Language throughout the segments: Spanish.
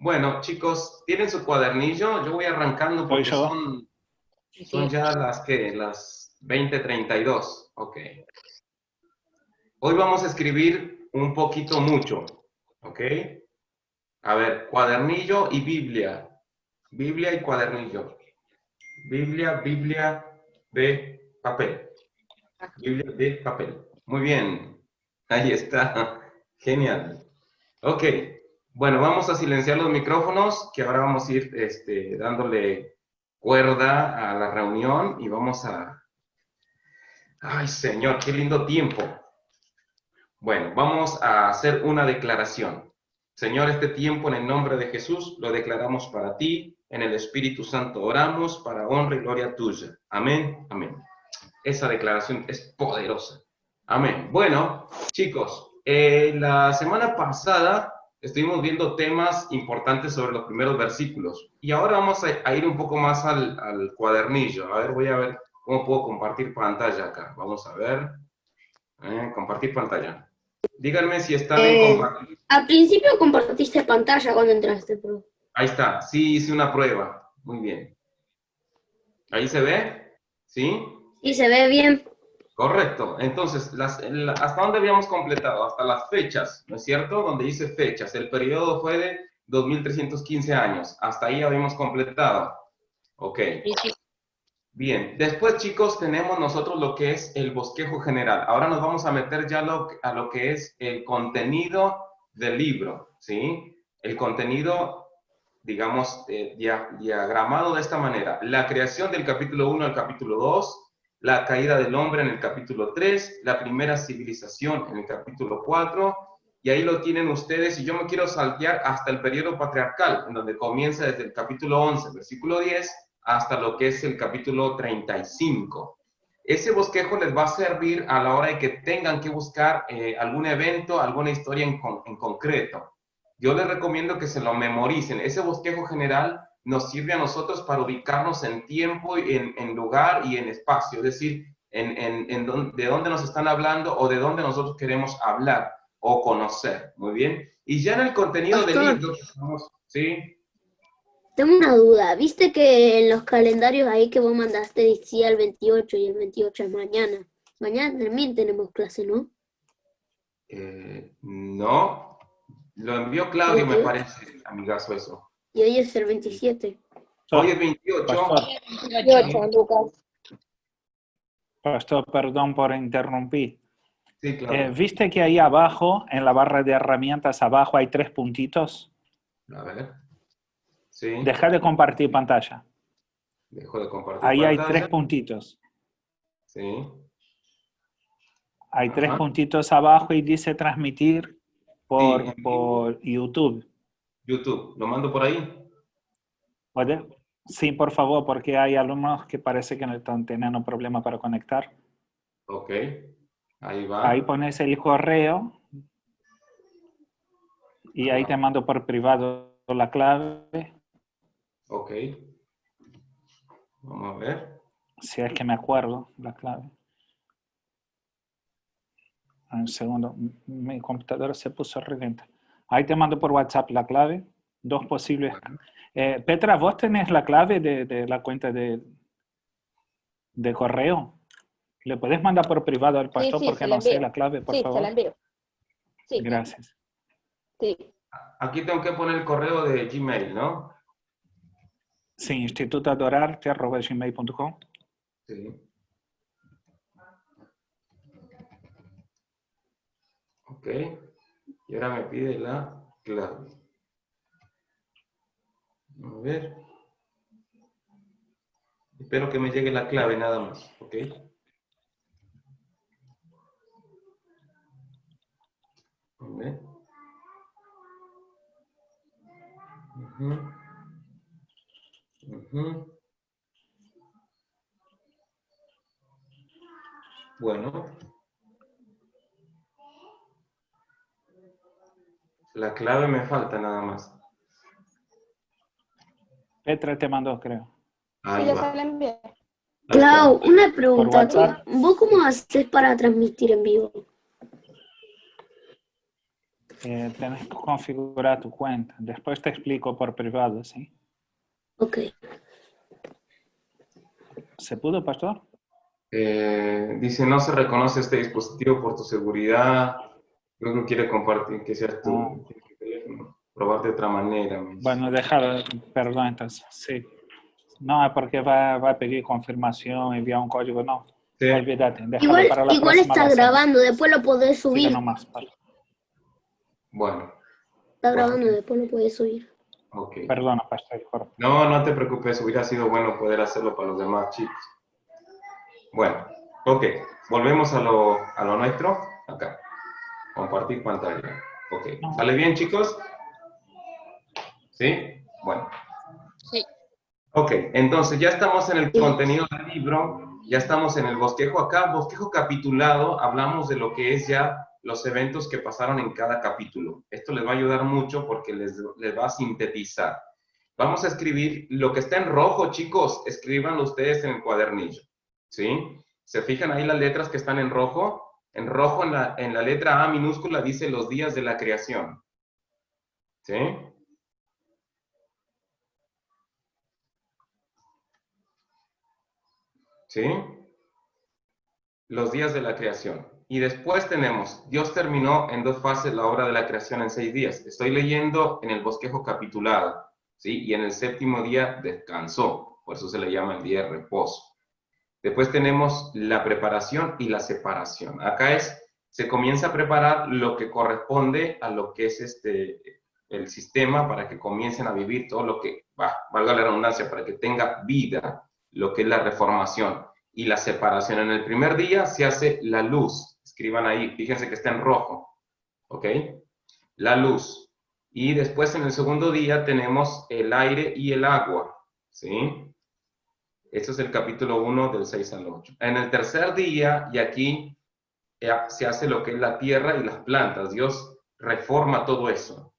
Bueno, chicos, ¿tienen su cuadernillo? Yo voy arrancando porque son ya las 20:32. Ok. Hoy vamos a escribir un poquito mucho. Ok. A ver, cuadernillo y Biblia. Biblia y cuadernillo. Biblia de papel. Biblia de papel. Muy bien. Ahí está. Genial. Ok. Bueno, vamos a silenciar los micrófonos, que ahora vamos a ir dándole cuerda a la reunión y vamos a... ¡Ay, Señor, qué lindo tiempo! Bueno, vamos a hacer una declaración. Señor, este tiempo en el nombre de Jesús lo declaramos para ti, en el Espíritu Santo oramos para honra y gloria tuya. Amén, amén. Esa declaración es poderosa. Amén. Bueno, chicos, la semana pasada estuvimos viendo temas importantes sobre los primeros versículos y ahora vamos a ir un poco más al cuadernillo. A ver, voy a ver cómo puedo compartir pantalla acá. Vamos a ver. Compartir pantalla. Díganme si está bien compartido. Al principio compartiste pantalla cuando entraste, pero... Ahí está. Sí, hice una prueba. Muy bien. ¿Ahí se ve? ¿Sí? Sí, se ve bien. Correcto. Entonces, ¿hasta dónde habíamos completado? Hasta las fechas, ¿no es cierto? Donde dice fechas. El periodo fue de 2315 años. Hasta ahí habíamos completado. Ok. Bien. Después, chicos, tenemos nosotros lo que es el bosquejo general. Ahora nos vamos a meter ya a lo que es el contenido del libro, ¿sí? El contenido, digamos, diagramado de esta manera. La creación del capítulo 1 al capítulo 2, la caída del hombre en el capítulo 3, la primera civilización en el capítulo 4, y ahí lo tienen ustedes, y yo me quiero saltear hasta el periodo patriarcal, en donde comienza desde el capítulo 11, versículo 10, hasta lo que es el capítulo 35. Ese bosquejo les va a servir a la hora de que tengan que buscar algún evento, alguna historia en concreto. Yo les recomiendo que se lo memoricen. Ese bosquejo general nos sirve a nosotros para ubicarnos en tiempo, en lugar y en espacio, es decir, de dónde nos están hablando o de dónde nosotros queremos hablar o conocer. Muy bien. Y ya en el contenido del libro, ¿sí? Tengo una duda. ¿Viste que en los calendarios ahí que vos mandaste decía el 28 y el 28 es mañana? Mañana también tenemos clase, ¿no? No. Lo envió Claudio, me parece, amigazo, eso. Y hoy es el 27. Hoy es 28. Pastor, 28, Lucas. Pastor, perdón por interrumpir. Sí, Claudio. ¿Viste que ahí abajo, en la barra de herramientas abajo, hay 3 puntitos? A ver. Sí. Deja de compartir pantalla. Dejo de compartir ahí pantalla. Hay 3 puntitos. Sí. Hay 3 puntitos abajo y dice transmitir por YouTube. YouTube. ¿Lo mando por ahí? ¿Puede? Sí, por favor, porque hay alumnos que parece que no están teniendo problema para conectar. Ok. Ahí va. Ahí pones el correo y ahí te mando por privado la clave. Ok. Vamos a ver. Si es que me acuerdo la clave. Un segundo, mi computadora se puso relenta. Ahí te mando por WhatsApp la clave. 2 posibles. Petra, ¿vos tenés la clave de la cuenta de correo? ¿Le podés mandar por privado al pastor porque no sé la clave, por favor? Sí, se la envío. Sí. Gracias. Sí. Aquí tengo que poner el correo de Gmail, ¿no? Sí, institutoadorarte@gmail.com. Sí. Ok. Y ahora me pide la clave. A ver. Espero que me llegue la clave nada más, ¿ok? A ver. Bueno. La clave me falta nada más. Petra te mandó, creo. Ahí ya va. se la envié. Clau, una pregunta. WhatsApp. ¿Vos cómo haces para transmitir en vivo? Tienes que configurar tu cuenta. Después te explico por privado, ¿sí? Ok. ¿Se pudo, pastor? Dice, no se reconoce este dispositivo por tu seguridad. Creo que quiere compartir, que seas tu teléfono. Probar de otra manera. Me dice. Bueno, déjalo, perdón, entonces, sí. No, es porque va a pedir confirmación, enviar un código, no. Sí. Olvídate, déjalo para la Igual próxima. está lo hacemos. grabando, después lo podés Siga subir. nomás, Pablo. Bueno, Está grabando, después lo podés subir. ok. Perdona, pastor, disculpa. No, no te preocupes, hubiera sido bueno poder hacerlo para los demás chicos. Bueno, ok, volvemos a lo nuestro, acá. Compartir pantalla. Ok, ¿sale bien, chicos? ¿Sí? Bueno. Sí. Ok, entonces ya estamos en el contenido del libro, ya estamos en el bosquejo acá, bosquejo capitulado, hablamos de lo que es ya los eventos que pasaron en cada capítulo. Esto les va a ayudar mucho porque les va a sintetizar. Vamos a escribir lo que está en rojo, chicos, escríbanlo ustedes en el cuadernillo, ¿sí? ¿Se fijan ahí las letras que están en rojo? En rojo, en la letra A minúscula, dice los días de la creación, ¿sí? ¿Sí? Los días de la creación. Y después tenemos, Dios terminó en 2 fases la obra de la creación en 6 días. Estoy leyendo en el bosquejo capitulado, ¿sí? Y en el 7º día descansó, por eso se le llama el día de reposo. Después tenemos la preparación y la separación. Acá se comienza a preparar lo que corresponde a lo que es el sistema para que comiencen a vivir todo lo que, valga la redundancia, para que tenga vida, lo que es la reformación y la separación. En el primer día se hace la luz, escriban ahí, fíjense que está en rojo, ¿ok? La luz. Y después en el segundo día tenemos el aire y el agua, ¿sí? Este es el capítulo 1 del 6 al 8. En el tercer día, y aquí se hace lo que es la tierra y las plantas. Dios reforma todo eso.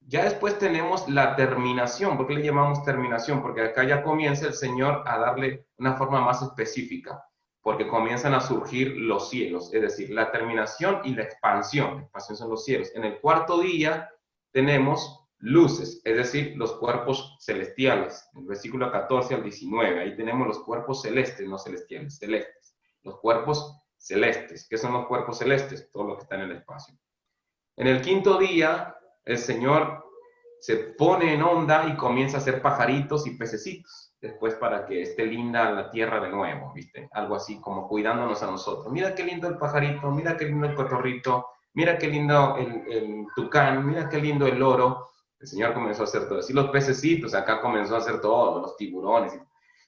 Ya después tenemos la terminación. ¿Por qué le llamamos terminación? Porque acá ya comienza el Señor a darle una forma más específica. Porque comienzan a surgir los cielos. Es decir, la terminación y la expansión. La expansión son los cielos. En el cuarto día tenemos luces, es decir, los cuerpos celestiales. En el versículo 14 al 19, ahí tenemos los cuerpos celestes, no celestiales, celestes. Los cuerpos celestes. ¿Qué son los cuerpos celestes? Todo lo que está en el espacio. En el quinto día, el Señor se pone en onda y comienza a hacer pajaritos y pececitos. Después para que esté linda la tierra de nuevo, ¿viste? Algo así como cuidándonos a nosotros. Mira qué lindo el pajarito, mira qué lindo el cotorrito, mira qué lindo el tucán, mira qué lindo el loro. El Señor comenzó a hacer todo. Así los pececitos, acá comenzó a hacer todo, los tiburones.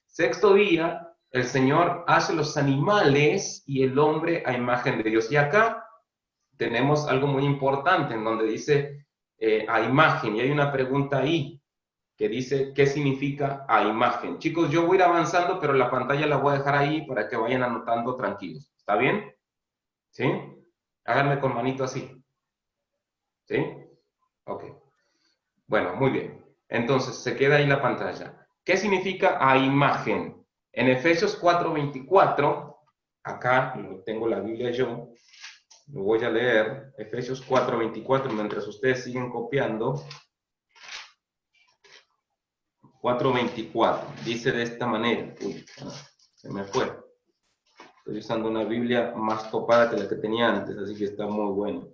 Sexto día, el Señor hace los animales y el hombre a imagen de Dios. Y acá tenemos algo muy importante en donde dice a imagen. Y hay una pregunta ahí que dice, ¿qué significa a imagen? Chicos, yo voy a ir avanzando, pero la pantalla la voy a dejar ahí para que vayan anotando tranquilos. ¿Está bien? ¿Sí? Háganme con manito así. ¿Sí? Ok. Bueno, muy bien. Entonces, se queda ahí la pantalla. ¿Qué significa a imagen? En Efesios 4:24, acá tengo la Biblia yo, lo voy a leer, Efesios 4:24, mientras ustedes siguen copiando. 4:24, dice de esta manera. Uy, se me fue. Estoy usando una Biblia más copada que la que tenía antes, así que está muy bueno.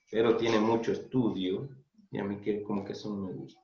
Pero tiene mucho estudio. Y a mí que como que eso no me gusta.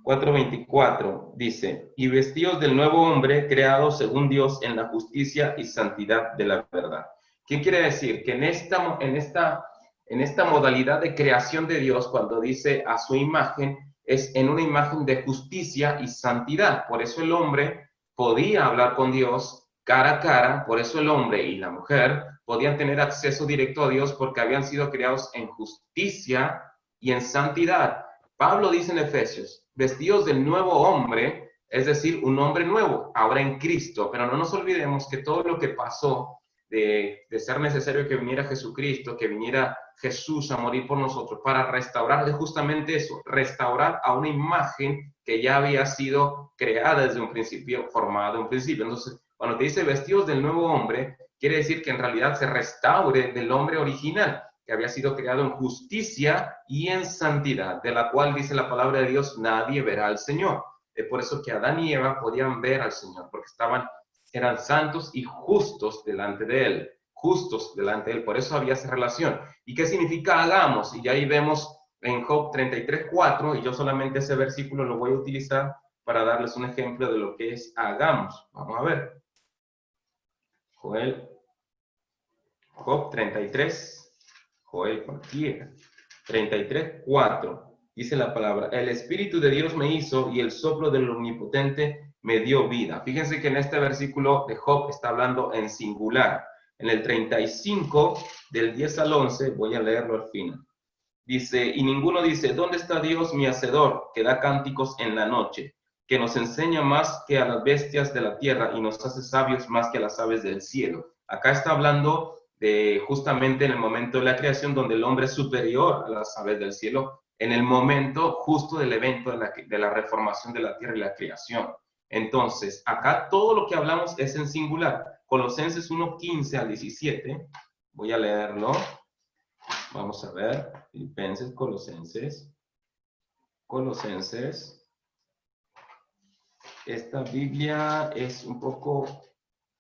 4:24 dice, y vestidos del nuevo hombre creado según Dios en la justicia y santidad de la verdad. ¿Qué quiere decir? Que en esta modalidad de creación de Dios, cuando dice a su imagen, es en una imagen de justicia y santidad. Por eso el hombre podía hablar con Dios cara a cara, por eso el hombre y la mujer podían tener acceso directo a Dios porque habían sido creados en justicia y en santidad. Pablo dice en Efesios, vestidos del nuevo hombre, es decir, un hombre nuevo, ahora en Cristo. Pero no nos olvidemos que todo lo que pasó de ser necesario que viniera Jesucristo, que viniera Jesús a morir por nosotros, para restaurar, es justamente eso, restaurar a una imagen que ya había sido creada desde un principio, formada de un principio. Entonces, cuando te dice vestidos del nuevo hombre, quiere decir que en realidad se restaure del hombre original. que había sido creado en justicia y en santidad, de la cual dice la palabra de Dios, nadie verá al Señor. Es por eso que Adán y Eva podían ver al Señor, porque eran santos y justos delante de Él, justos delante de Él, por eso había esa relación. ¿Y qué significa hagamos? Y ahí vemos en Job 33:4, y yo solamente ese versículo lo voy a utilizar para darles un ejemplo de lo que es hagamos. Vamos a ver. Job 33, Joel cualquiera, 33:4. Dice la palabra, el Espíritu de Dios me hizo y el soplo del Omnipotente me dio vida. Fíjense que en este versículo de Job está hablando en singular. En el 35, del 10 al 11, voy a leerlo al final. Dice, y ninguno dice, ¿dónde está Dios mi hacedor, que da cánticos en la noche, que nos enseña más que a las bestias de la tierra y nos hace sabios más que a las aves del cielo? Acá está hablando de justamente en el momento de la creación, donde el hombre es superior a las aves del cielo, en el momento justo del evento de la reformación de la tierra y la creación. Entonces, acá todo lo que hablamos es en singular. Colosenses 1:15 al 17, voy a leerlo. Vamos a ver, Filipenses, Colosenses. Esta Biblia es un poco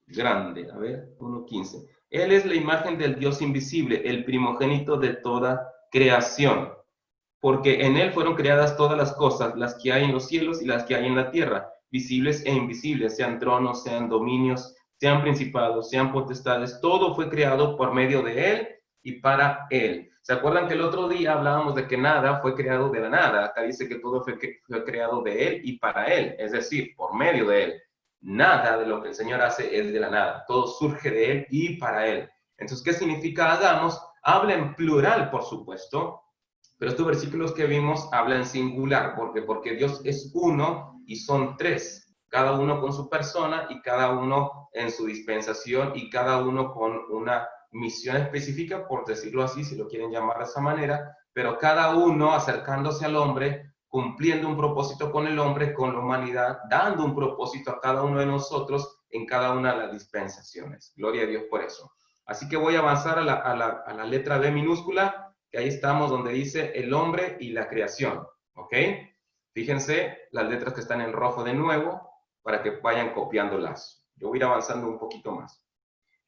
grande. A ver, 1:15. Él es la imagen del Dios invisible, el primogénito de toda creación. Porque en él fueron creadas todas las cosas, las que hay en los cielos y las que hay en la tierra, visibles e invisibles, sean tronos, sean dominios, sean principados, sean potestades. Todo fue creado por medio de él y para él. ¿Se acuerdan que el otro día hablábamos de que nada fue creado de la nada? Acá dice que todo fue creado de él y para él, es decir, por medio de él. Nada de lo que el Señor hace es de la nada, todo surge de él y para él. Entonces, ¿qué significa hagamos? Habla en plural, por supuesto, pero estos versículos que vimos hablan en singular, porque Dios es uno y son tres, cada uno con su persona y cada uno en su dispensación y cada uno con una misión específica, por decirlo así, si lo quieren llamar de esa manera, pero cada uno acercándose al hombre, cumpliendo un propósito con el hombre, con la humanidad, dando un propósito a cada uno de nosotros en cada una de las dispensaciones. Gloria a Dios por eso. Así que voy a avanzar a la letra B minúscula, que ahí estamos donde dice el hombre y la creación, ¿ok? Fíjense las letras que están en rojo de nuevo, para que vayan copiándolas. Yo voy a ir avanzando un poquito más.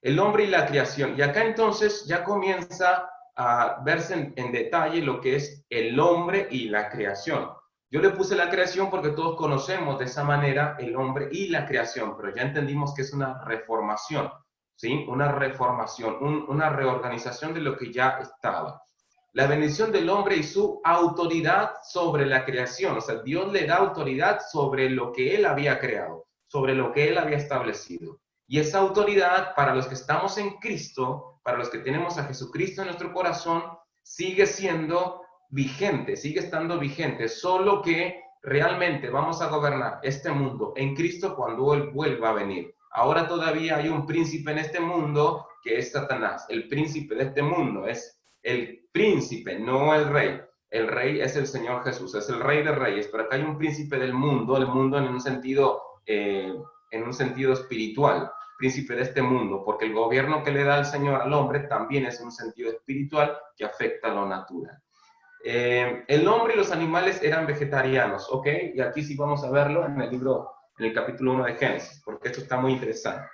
El hombre y la creación. Y acá entonces ya comienza a verse en detalle lo que es el hombre y la creación. Yo le puse la creación porque todos conocemos de esa manera el hombre y la creación, pero ya entendimos que es una reformación, ¿sí? Una reformación, una reorganización de lo que ya estaba. La bendición del hombre y su autoridad sobre la creación. O sea, Dios le da autoridad sobre lo que él había creado, sobre lo que él había establecido. Y esa autoridad para los que estamos en Cristo, para los que tenemos a Jesucristo en nuestro corazón, sigue siendo vigente, sigue estando vigente, solo que realmente vamos a gobernar este mundo en Cristo cuando Él vuelva a venir. Ahora todavía hay un príncipe en este mundo que es Satanás. El príncipe de este mundo es el príncipe, no el rey. El rey es el Señor Jesús, es el rey de reyes, pero acá hay un príncipe del mundo, el mundo en un sentido espiritual, príncipe de este mundo, porque el gobierno que le da el Señor al hombre también es un sentido espiritual que afecta a lo natural. El hombre y los animales eran vegetarianos, ¿ok? Y aquí sí vamos a verlo en el capítulo 1 de Génesis, porque esto está muy interesante.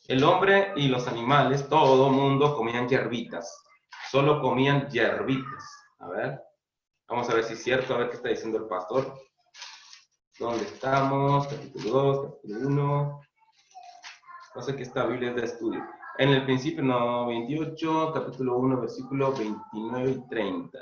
El hombre y los animales, todo mundo comían hierbitas, solo comían hierbitas. A ver, vamos a ver si es cierto, a ver qué está diciendo el pastor. ¿Dónde estamos? Capítulo 2, capítulo 1. No sé qué esta Biblia es de estudio. En el principio, no, 28, capítulo 1, versículo 29 y 30.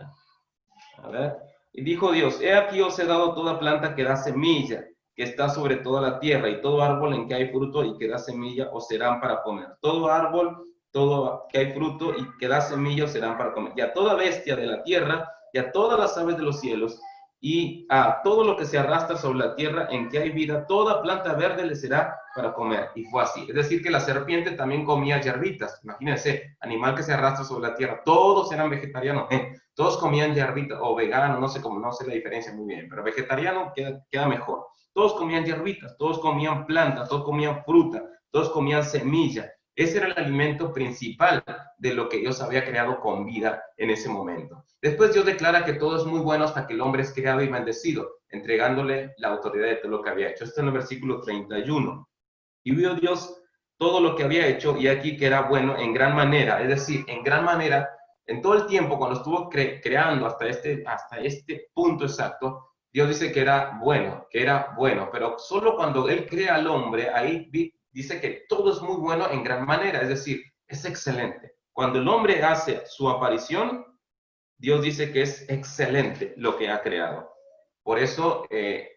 A ver. Y dijo Dios, he aquí os he dado toda planta que da semilla, que está sobre toda la tierra, y todo árbol en que hay fruto y que da semilla os serán para comer. Todo árbol, todo que hay fruto y que da semilla os serán para comer. Y a toda bestia de la tierra, y a todas las aves de los cielos, y a todo lo que se arrastra sobre la tierra en que hay vida, toda planta verde le será para comer. Y fue así. Es decir, que la serpiente también comía hierbitas. Imagínense, animal que se arrastra sobre la tierra. Todos eran vegetarianos. Todos comían hierbitas o veganos, no sé cómo, no sé la diferencia muy bien, pero vegetariano queda mejor. Todos comían hierbitas, todos comían plantas, todos comían fruta, todos comían semilla. Ese era el alimento principal de lo que Dios había creado con vida en ese momento. Después Dios declara que todo es muy bueno hasta que el hombre es creado y bendecido, entregándole la autoridad de todo lo que había hecho. Esto en el versículo 31. Y vio Dios todo lo que había hecho y aquí que era bueno en gran manera, es decir, en gran manera, en todo el tiempo cuando estuvo creando hasta este punto exacto, Dios dice que era bueno, pero solo cuando Él crea al hombre, ahí dice que todo es muy bueno en gran manera, es decir, es excelente. Cuando el hombre hace su aparición, Dios dice que es excelente lo que ha creado. Por eso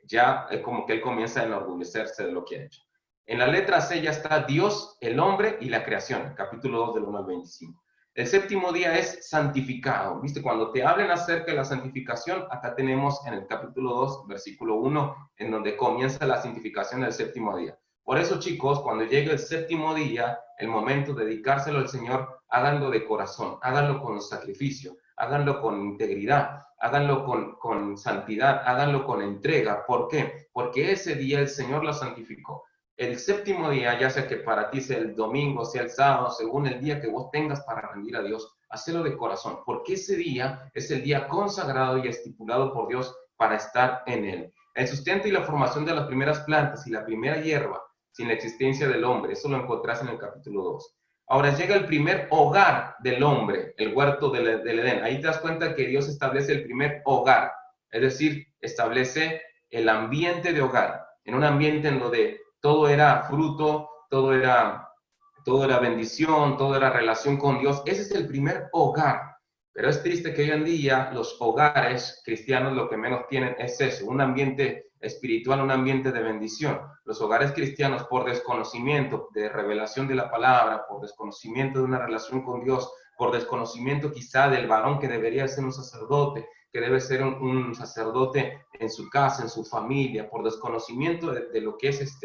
ya es como que Él comienza a enorgullecerse de lo que ha hecho. En la letra C ya está Dios, el hombre y la creación, capítulo 2 del 1 al 25. El séptimo día es santificado. ¿Viste? Cuando te hablen acerca de la santificación, acá tenemos en el capítulo 2, versículo 1, en donde comienza la santificación del séptimo día. Por eso, chicos, cuando llegue el séptimo día, el momento de dedicárselo al Señor, háganlo de corazón, háganlo con sacrificio, háganlo con integridad, háganlo con santidad, háganlo con entrega. ¿Por qué? Porque ese día el Señor lo santificó. El séptimo día, ya sea que para ti sea el domingo, sea el sábado, según el día que vos tengas para rendir a Dios, hacelo de corazón, porque ese día es el día consagrado y estipulado por Dios para estar en Él. El sustento y la formación de las primeras plantas y la primera hierba, sin la existencia del hombre, eso lo encontrás en el capítulo 2. Ahora llega el primer hogar del hombre, el huerto del Edén. Ahí te das cuenta que Dios establece el primer hogar, es decir, establece el ambiente de hogar, en un ambiente en donde todo era fruto, todo era bendición, todo era relación con Dios. Ese es el primer hogar. Pero es triste que hoy en día los hogares cristianos lo que menos tienen es eso, un ambiente espiritual, un ambiente de bendición. Los hogares cristianos, por desconocimiento de revelación de la palabra, por desconocimiento de una relación con Dios, por desconocimiento quizá del varón que debería ser un sacerdote, que debe ser un sacerdote en su casa, en su familia, por desconocimiento de lo que es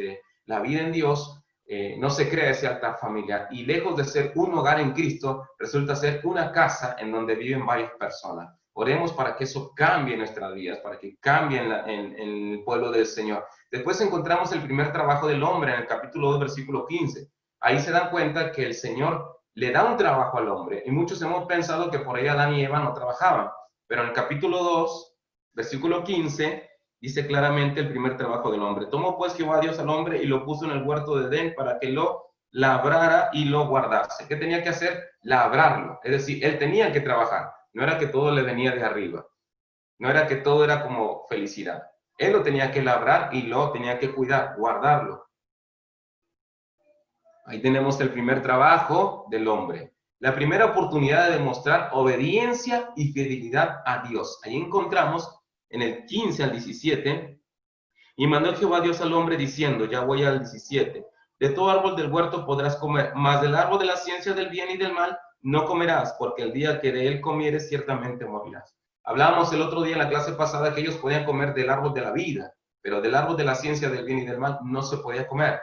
la vida en Dios, no se crea ese altar familiar. Y lejos de ser un hogar en Cristo, resulta ser una casa en donde viven varias personas. Oremos para que eso cambie en nuestras vidas, para que cambie en el pueblo del Señor. Después encontramos el primer trabajo del hombre en el capítulo 2, versículo 15. Ahí se dan cuenta que el Señor le da un trabajo al hombre. Y muchos hemos pensado que por ahí Adán y Eva no trabajaban. Pero en el capítulo 2, versículo 15, dice claramente el primer trabajo del hombre. Tomó pues Jehová Dios al hombre y lo puso en el huerto de Edén para que lo labrara y lo guardase. ¿Qué tenía que hacer? Labrarlo. Es decir, él tenía que trabajar. No era que todo le venía de arriba. No era que todo era como felicidad. Él lo tenía que labrar y lo tenía que cuidar, guardarlo. Ahí tenemos el primer trabajo del hombre. La primera oportunidad de demostrar obediencia y fidelidad a Dios. Ahí encontramos en el 15 al 17, y mandó Jehová Dios al hombre diciendo, ya voy al 17, de todo árbol del huerto podrás comer, mas del árbol de la ciencia del bien y del mal no comerás, porque el día que de él comieres ciertamente morirás. Hablábamos el otro día en la clase pasada que ellos podían comer del árbol de la vida, pero del árbol de la ciencia del bien y del mal no se podía comer.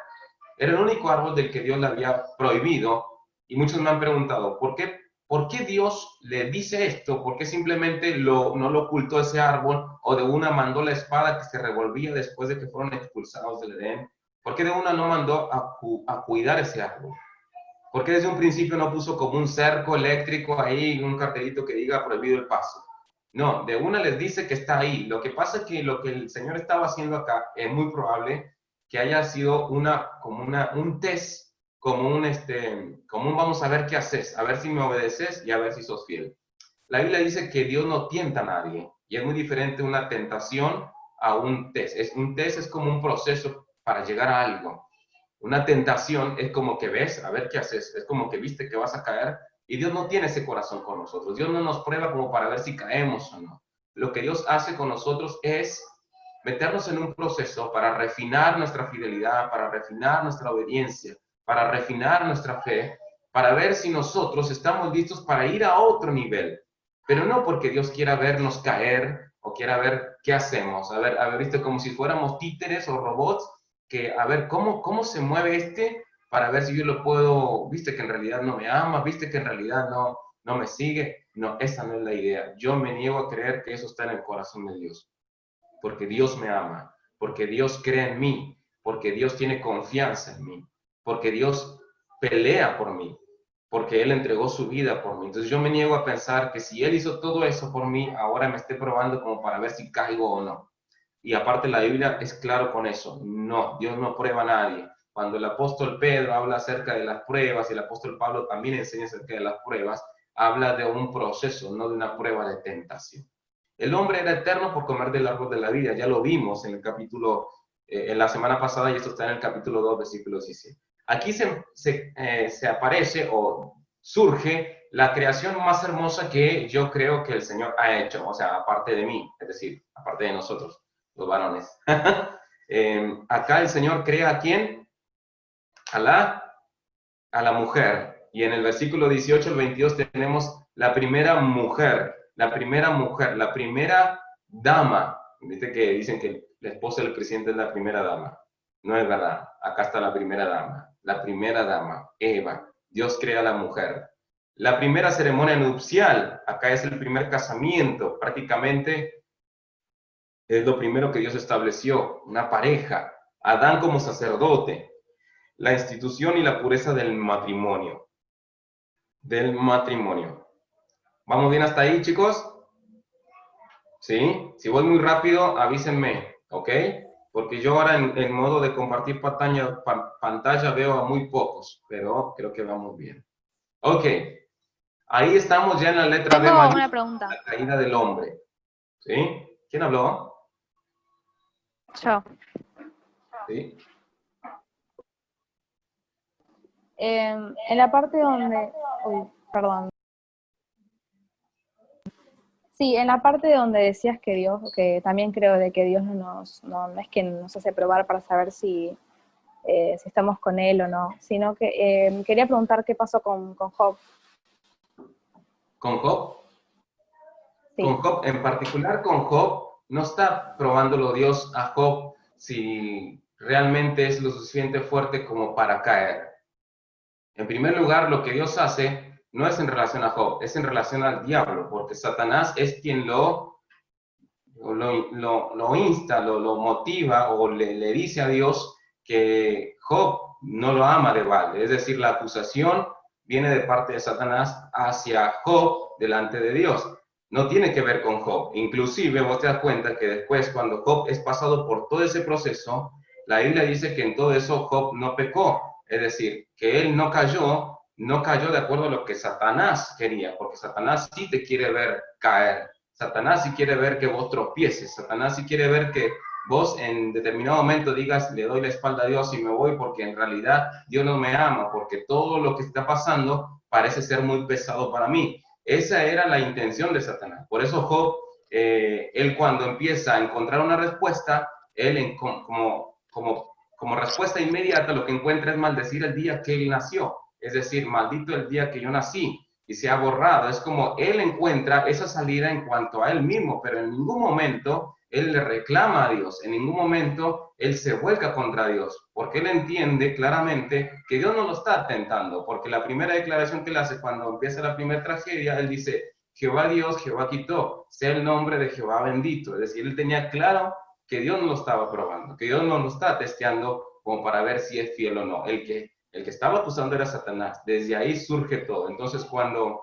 Era el único árbol del que Dios le había prohibido, y muchos me han preguntado, ¿por qué Dios le dice esto? ¿Por qué simplemente no lo ocultó ese árbol o de una mandó la espada que se revolvía después de que fueron expulsados del Edén? ¿Por qué de una no mandó a cuidar ese árbol? ¿Por qué desde un principio no puso como un cerco eléctrico ahí, un cartelito que diga prohibido el paso? No, de una les dice que está ahí. Lo que pasa es que lo que el Señor estaba haciendo acá es muy probable que haya sido un test, como un vamos a ver qué haces, a ver si me obedeces y a ver si sos fiel. La Biblia dice que Dios no tienta a nadie, y es muy diferente una tentación a un test. Un test es como un proceso para llegar a algo. Una tentación es como que ves, a ver qué haces, es como que viste que vas a caer, y Dios no tiene ese corazón con nosotros. Dios no nos prueba como para ver si caemos o no. Lo que Dios hace con nosotros es meternos en un proceso para refinar nuestra fidelidad, para refinar nuestra obediencia, para refinar nuestra fe, para ver si nosotros estamos listos para ir a otro nivel. Pero no porque Dios quiera vernos caer o quiera ver qué hacemos. A ver, viste, como si fuéramos títeres o robots, que a ver cómo se mueve para ver si yo lo puedo, viste que en realidad no me ama, viste que en realidad no me sigue. No, esa no es la idea. Yo me niego a creer que eso está en el corazón de Dios. Porque Dios me ama, porque Dios cree en mí, porque Dios tiene confianza en mí, porque Dios pelea por mí, porque Él entregó su vida por mí. Entonces yo me niego a pensar que si Él hizo todo eso por mí, ahora me esté probando como para ver si caigo o no. Y aparte la Biblia es claro con eso. No, Dios no prueba a nadie. Cuando el apóstol Pedro habla acerca de las pruebas y el apóstol Pablo también enseña acerca de las pruebas, habla de un proceso, no de una prueba de tentación. El hombre era eterno por comer del árbol de la vida. Ya lo vimos en el capítulo, en la semana pasada, y esto está en el capítulo 2, versículo 17. Aquí se aparece o surge la creación más hermosa que yo creo que el Señor ha hecho, o sea, aparte de mí, es decir, aparte de nosotros, los varones. Acá el Señor crea ¿a quién? A la mujer. Y en el versículo 18 al 22 tenemos la primera mujer, la primera dama. Viste que dicen que la esposa del presidente es la primera dama. No es verdad. Acá está la primera dama, Eva. Dios crea a la mujer. La primera ceremonia nupcial, acá es el primer casamiento, prácticamente es lo primero que Dios estableció, una pareja, Adán como sacerdote, la institución y la pureza del matrimonio. ¿Vamos bien hasta ahí, chicos? ¿Sí? Si voy muy rápido, avísenme, ¿ok? Porque yo ahora en modo de compartir pantalla veo a muy pocos, pero creo que vamos bien. Ok, ahí estamos ya en la letra D. Tengo una pregunta. La caída del hombre. ¿Sí? ¿Quién habló? Yo. ¿Sí? En la parte donde... Uy, perdón. Sí, en la parte donde decías que Dios, que también creo de que Dios no es que nos hace probar para saber si estamos con Él o no, sino que quería preguntar qué pasó con Job. ¿Con Job? Sí. Con Job, en particular con Job, no está probándolo Dios a Job si realmente es lo suficiente fuerte como para caer. En primer lugar, lo que Dios hace no es en relación a Job, es en relación al diablo, porque Satanás es quien lo insta, lo motiva o le dice a Dios que Job no lo ama de balde. Es decir, la acusación viene de parte de Satanás hacia Job delante de Dios. No tiene que ver con Job. Inclusive vos te das cuenta que después, cuando Job es pasado por todo ese proceso, la Biblia dice que en todo eso Job no pecó. Es decir, que él no cayó de acuerdo a lo que Satanás quería, porque Satanás sí te quiere ver caer. Satanás sí quiere ver que vos tropieces. Satanás sí quiere ver que vos en determinado momento digas, le doy la espalda a Dios y me voy porque en realidad Dios no me ama, porque todo lo que está pasando parece ser muy pesado para mí. Esa era la intención de Satanás. Por eso Job, él cuando empieza a encontrar una respuesta, él como respuesta inmediata lo que encuentra es maldecir el día que él nació. Es decir, maldito el día que yo nací y se ha borrado. Es como él encuentra esa salida en cuanto a él mismo, pero en ningún momento él le reclama a Dios, en ningún momento él se vuelca contra Dios, porque él entiende claramente que Dios no lo está tentando, porque la primera declaración que él hace cuando empieza la primera tragedia, él dice, Jehová Dios, Jehová quitó, sea el nombre de Jehová bendito. Es decir, él tenía claro que Dios no lo estaba probando, que Dios no lo está testeando como para ver si es fiel o no. El que estaba acusando era Satanás. Desde ahí surge todo. Entonces, cuando,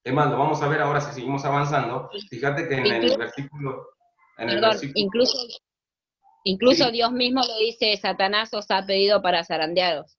lo vamos a ver ahora si seguimos avanzando, fíjate que en el versículo... Incluso sí. Dios mismo lo dice, Satanás os ha pedido para zarandearos.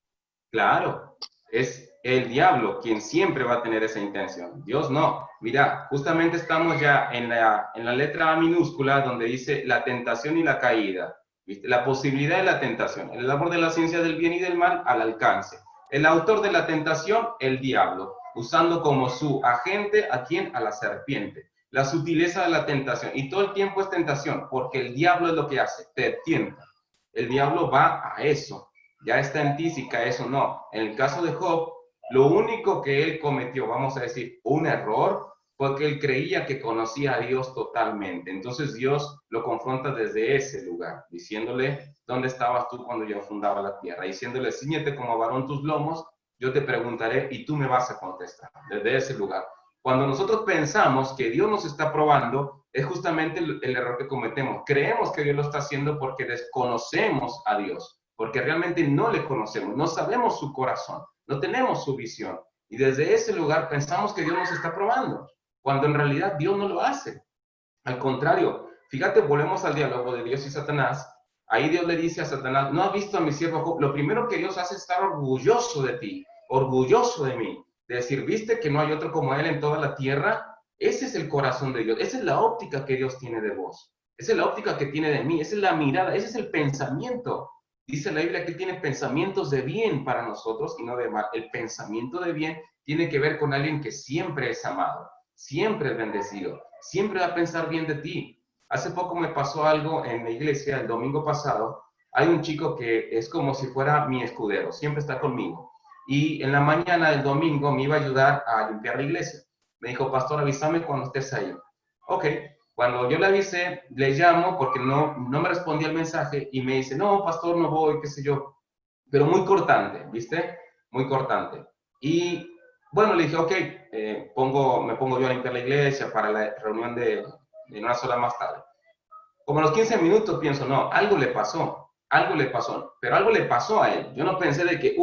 Claro, es el diablo quien siempre va a tener esa intención. Dios no. Mira, justamente estamos ya en la letra A minúscula donde dice la tentación y la caída. ¿Viste? La posibilidad de la tentación. El labor de la ciencia del bien y del mal al alcance. El autor de la tentación, el diablo, usando como su agente a quién, a la serpiente. La sutileza de la tentación. Y todo el tiempo es tentación, porque el diablo es lo que hace, te tienta. El diablo va a eso. Ya está en ti si caes o no. En el caso de Job, lo único que él cometió, vamos a decir, un error, fue que él creía que conocía a Dios totalmente. Entonces Dios lo confronta desde ese lugar, diciéndole, ¿dónde estabas tú cuando yo fundaba la tierra? Diciéndole, cíñete como varón tus lomos, yo te preguntaré y tú me vas a contestar. Desde ese lugar. Cuando nosotros pensamos que Dios nos está probando, es justamente el error que cometemos. Creemos que Dios lo está haciendo porque desconocemos a Dios, porque realmente no le conocemos, no sabemos su corazón. no tenemos su visión. Y desde ese lugar pensamos que Dios nos está probando, cuando en realidad Dios no lo hace. Al contrario, fíjate, volvemos al diálogo de Dios y Satanás. Ahí Dios le dice a Satanás, ¿no has visto a mi siervo Job? Lo primero que Dios hace es estar orgulloso de ti, orgulloso de mí. De decir, ¿viste que no hay otro como él en toda la tierra? Ese es el corazón de Dios. Esa es la óptica que Dios tiene de vos. Esa es la óptica que tiene de mí. Esa es la mirada. Ese es el pensamiento. Dice la Biblia que Él tiene pensamientos de bien para nosotros y no de mal. El pensamiento de bien tiene que ver con alguien que siempre es amado, siempre es bendecido, siempre va a pensar bien de ti. Hace poco me pasó algo en la iglesia, el domingo pasado. Hay un chico que es como si fuera mi escudero, siempre está conmigo. Y en la mañana del domingo me iba a ayudar a limpiar la iglesia. Me dijo, pastor, avísame cuando estés ahí. Ok, cuando yo le avisé, le llamo porque no me respondía el mensaje y me dice, no, pastor, no voy, qué sé yo. Pero muy cortante, ¿viste? Muy cortante. Y bueno, le dije, ok, me pongo yo a limpiar la iglesia para la reunión de una sola más tarde. Como a los 15 minutos pienso, no, algo le pasó, pero algo le pasó a él. Yo no pensé de que,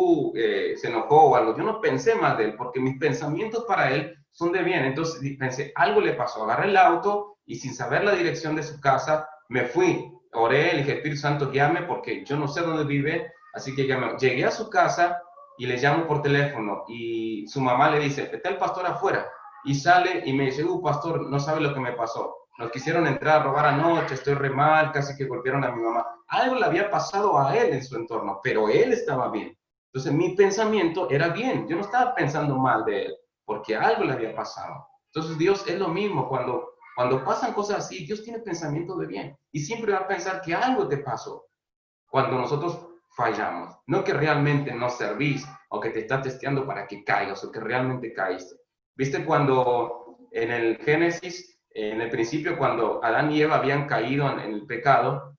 se enojó o algo, yo no pensé mal de él, porque mis pensamientos para él son de bien. Entonces pensé, algo le pasó, agarré el auto y sin saber la dirección de su casa, me fui, oré, le dije, Espíritu Santo, guíame, porque yo no sé dónde vive, así que llegué a su casa y le llamo por teléfono, y su mamá le dice, está el pastor afuera, y sale y me dice, pastor, no sabe lo que me pasó. Nos quisieron entrar a robar anoche, estoy re mal, casi que golpearon a mi mamá. Algo le había pasado a él en su entorno, pero él estaba bien. Entonces mi pensamiento era bien, yo no estaba pensando mal de él, porque algo le había pasado. Entonces Dios es lo mismo, cuando pasan cosas así, Dios tiene pensamiento de bien, y siempre va a pensar que algo te pasó cuando nosotros fallamos. No que realmente no servís, o que te está testeando para que caigas, o que realmente caíste. ¿Viste cuando en el Génesis, en el principio, cuando Adán y Eva habían caído en el pecado,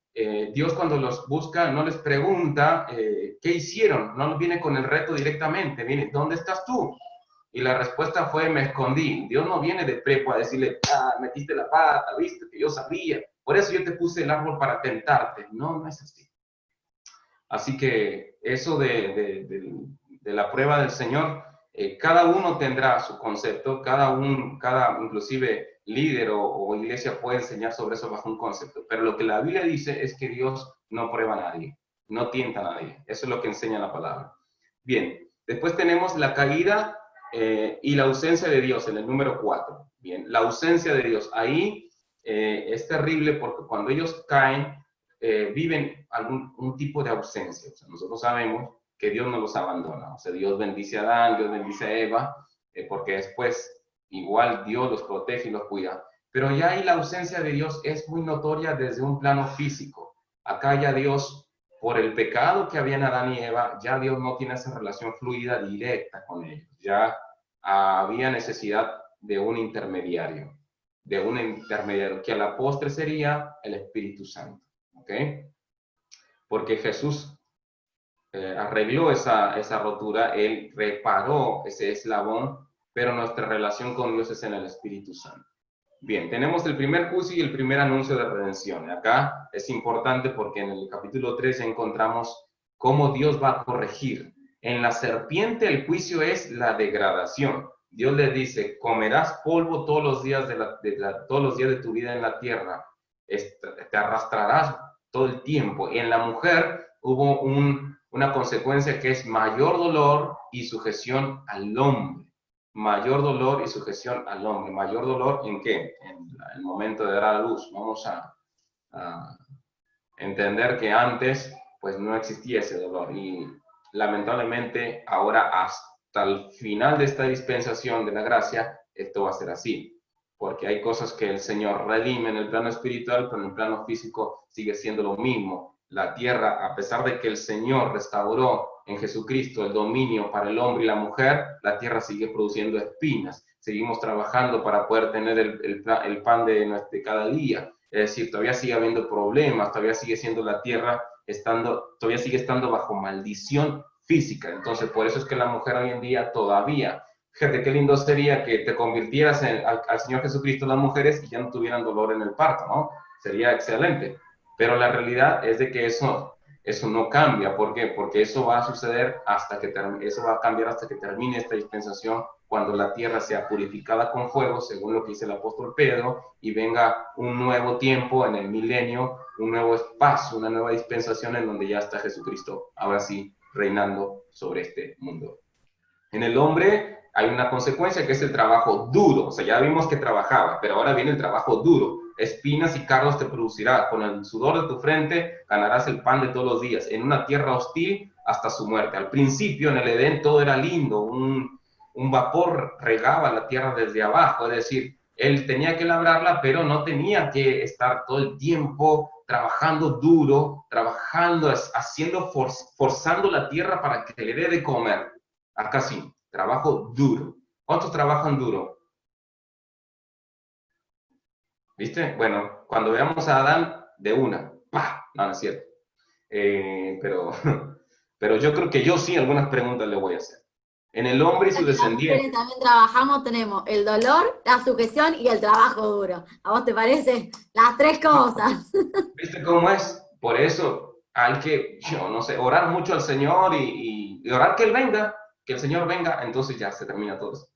Dios cuando los busca no les pregunta qué hicieron, no viene con el reto directamente, viene, ¿dónde estás tú? Y la respuesta fue, me escondí. Dios no viene de prepo a decirle, metiste la pata, viste que yo sabía, por eso yo te puse el árbol para tentarte. No, no es así. Así que eso de la prueba del Señor, cada uno tendrá su concepto, cada inclusive líder o iglesia puede enseñar sobre eso bajo un concepto, pero lo que la Biblia dice es que Dios no prueba a nadie, no tienta a nadie. Eso es lo que enseña la palabra. Bien, después tenemos la caída y la ausencia de Dios en el número 4. Bien, la ausencia de Dios. Ahí es terrible porque cuando ellos caen, viven un tipo de ausencia. O sea, nosotros sabemos que Dios no los abandona. O sea, Dios bendice a Adán, Dios bendice a Eva, porque después igual Dios los protege y los cuida. Pero ya ahí la ausencia de Dios es muy notoria desde un plano físico. Acá ya Dios, por el pecado que había en Adán y Eva, ya Dios no tiene esa relación fluida directa con ellos. Ya había necesidad de un intermediario que a la postre sería el Espíritu Santo. ¿Ok? Porque Jesús arregló esa rotura, Él reparó ese eslabón, pero nuestra relación con Dios es en el Espíritu Santo. Bien, tenemos el primer juicio y el primer anuncio de redención. Acá es importante porque en el capítulo 3 encontramos cómo Dios va a corregir. En la serpiente el juicio es la degradación. Dios le dice, comerás polvo todos los días todos los días de tu vida en la tierra. Te arrastrarás todo el tiempo. Y en la mujer hubo una consecuencia que es mayor dolor y sujeción al hombre. Mayor dolor y sujeción al hombre. ¿Mayor dolor en qué? En el momento de dar a luz. Vamos a entender que antes pues no existía ese dolor, y lamentablemente ahora hasta el final de esta dispensación de la gracia esto va a ser así, porque hay cosas que el Señor redime en el plano espiritual, pero en el plano físico sigue siendo lo mismo. La tierra, a pesar de que el Señor restauró en Jesucristo el dominio para el hombre y la mujer, la tierra sigue produciendo espinas. Seguimos trabajando para poder tener el pan de cada día. Es decir, todavía sigue habiendo problemas, todavía sigue siendo la tierra, todavía sigue estando bajo maldición física. Entonces, por eso es que la mujer hoy en día todavía, fíjate qué lindo sería que te convirtieras al Señor Jesucristo las mujeres y ya no tuvieran dolor en el parto, ¿no? Sería excelente. Pero la realidad es de que eso Eso no cambia. ¿Por qué? Porque eso va a suceder hasta que eso va a cambiar hasta que termine esta dispensación, cuando la tierra sea purificada con fuego, según lo que dice el apóstol Pedro, y venga un nuevo tiempo en el milenio, un nuevo espacio, una nueva dispensación en donde ya está Jesucristo, ahora sí, reinando sobre este mundo. En el hombre hay una consecuencia que es el trabajo duro. O sea, ya vimos que trabajaba, pero ahora viene el trabajo duro. Espinas y cardos te producirá. Con el sudor de tu frente ganarás el pan de todos los días. En una tierra hostil hasta su muerte. Al principio en el Edén todo era lindo. Un vapor regaba la tierra desde abajo. Es decir, él tenía que labrarla, pero no tenía que estar todo el tiempo trabajando duro, trabajando, forzando la tierra para que le dé de comer. Acá sí, trabajo duro. ¿Cuántos trabajan duro? ¿Viste? Bueno, cuando veamos a Adán, de una. ¡Pah! No, no es cierto. Pero yo creo que yo sí algunas preguntas le voy a hacer. En el hombre y su descendiente. También trabajamos, tenemos el dolor, la sujeción y el trabajo duro. ¿A vos te parece? Las tres cosas. ¿Viste cómo es? Por eso hay que, yo no sé, orar mucho al Señor y orar que Él venga, que el Señor venga, entonces ya se termina todo eso.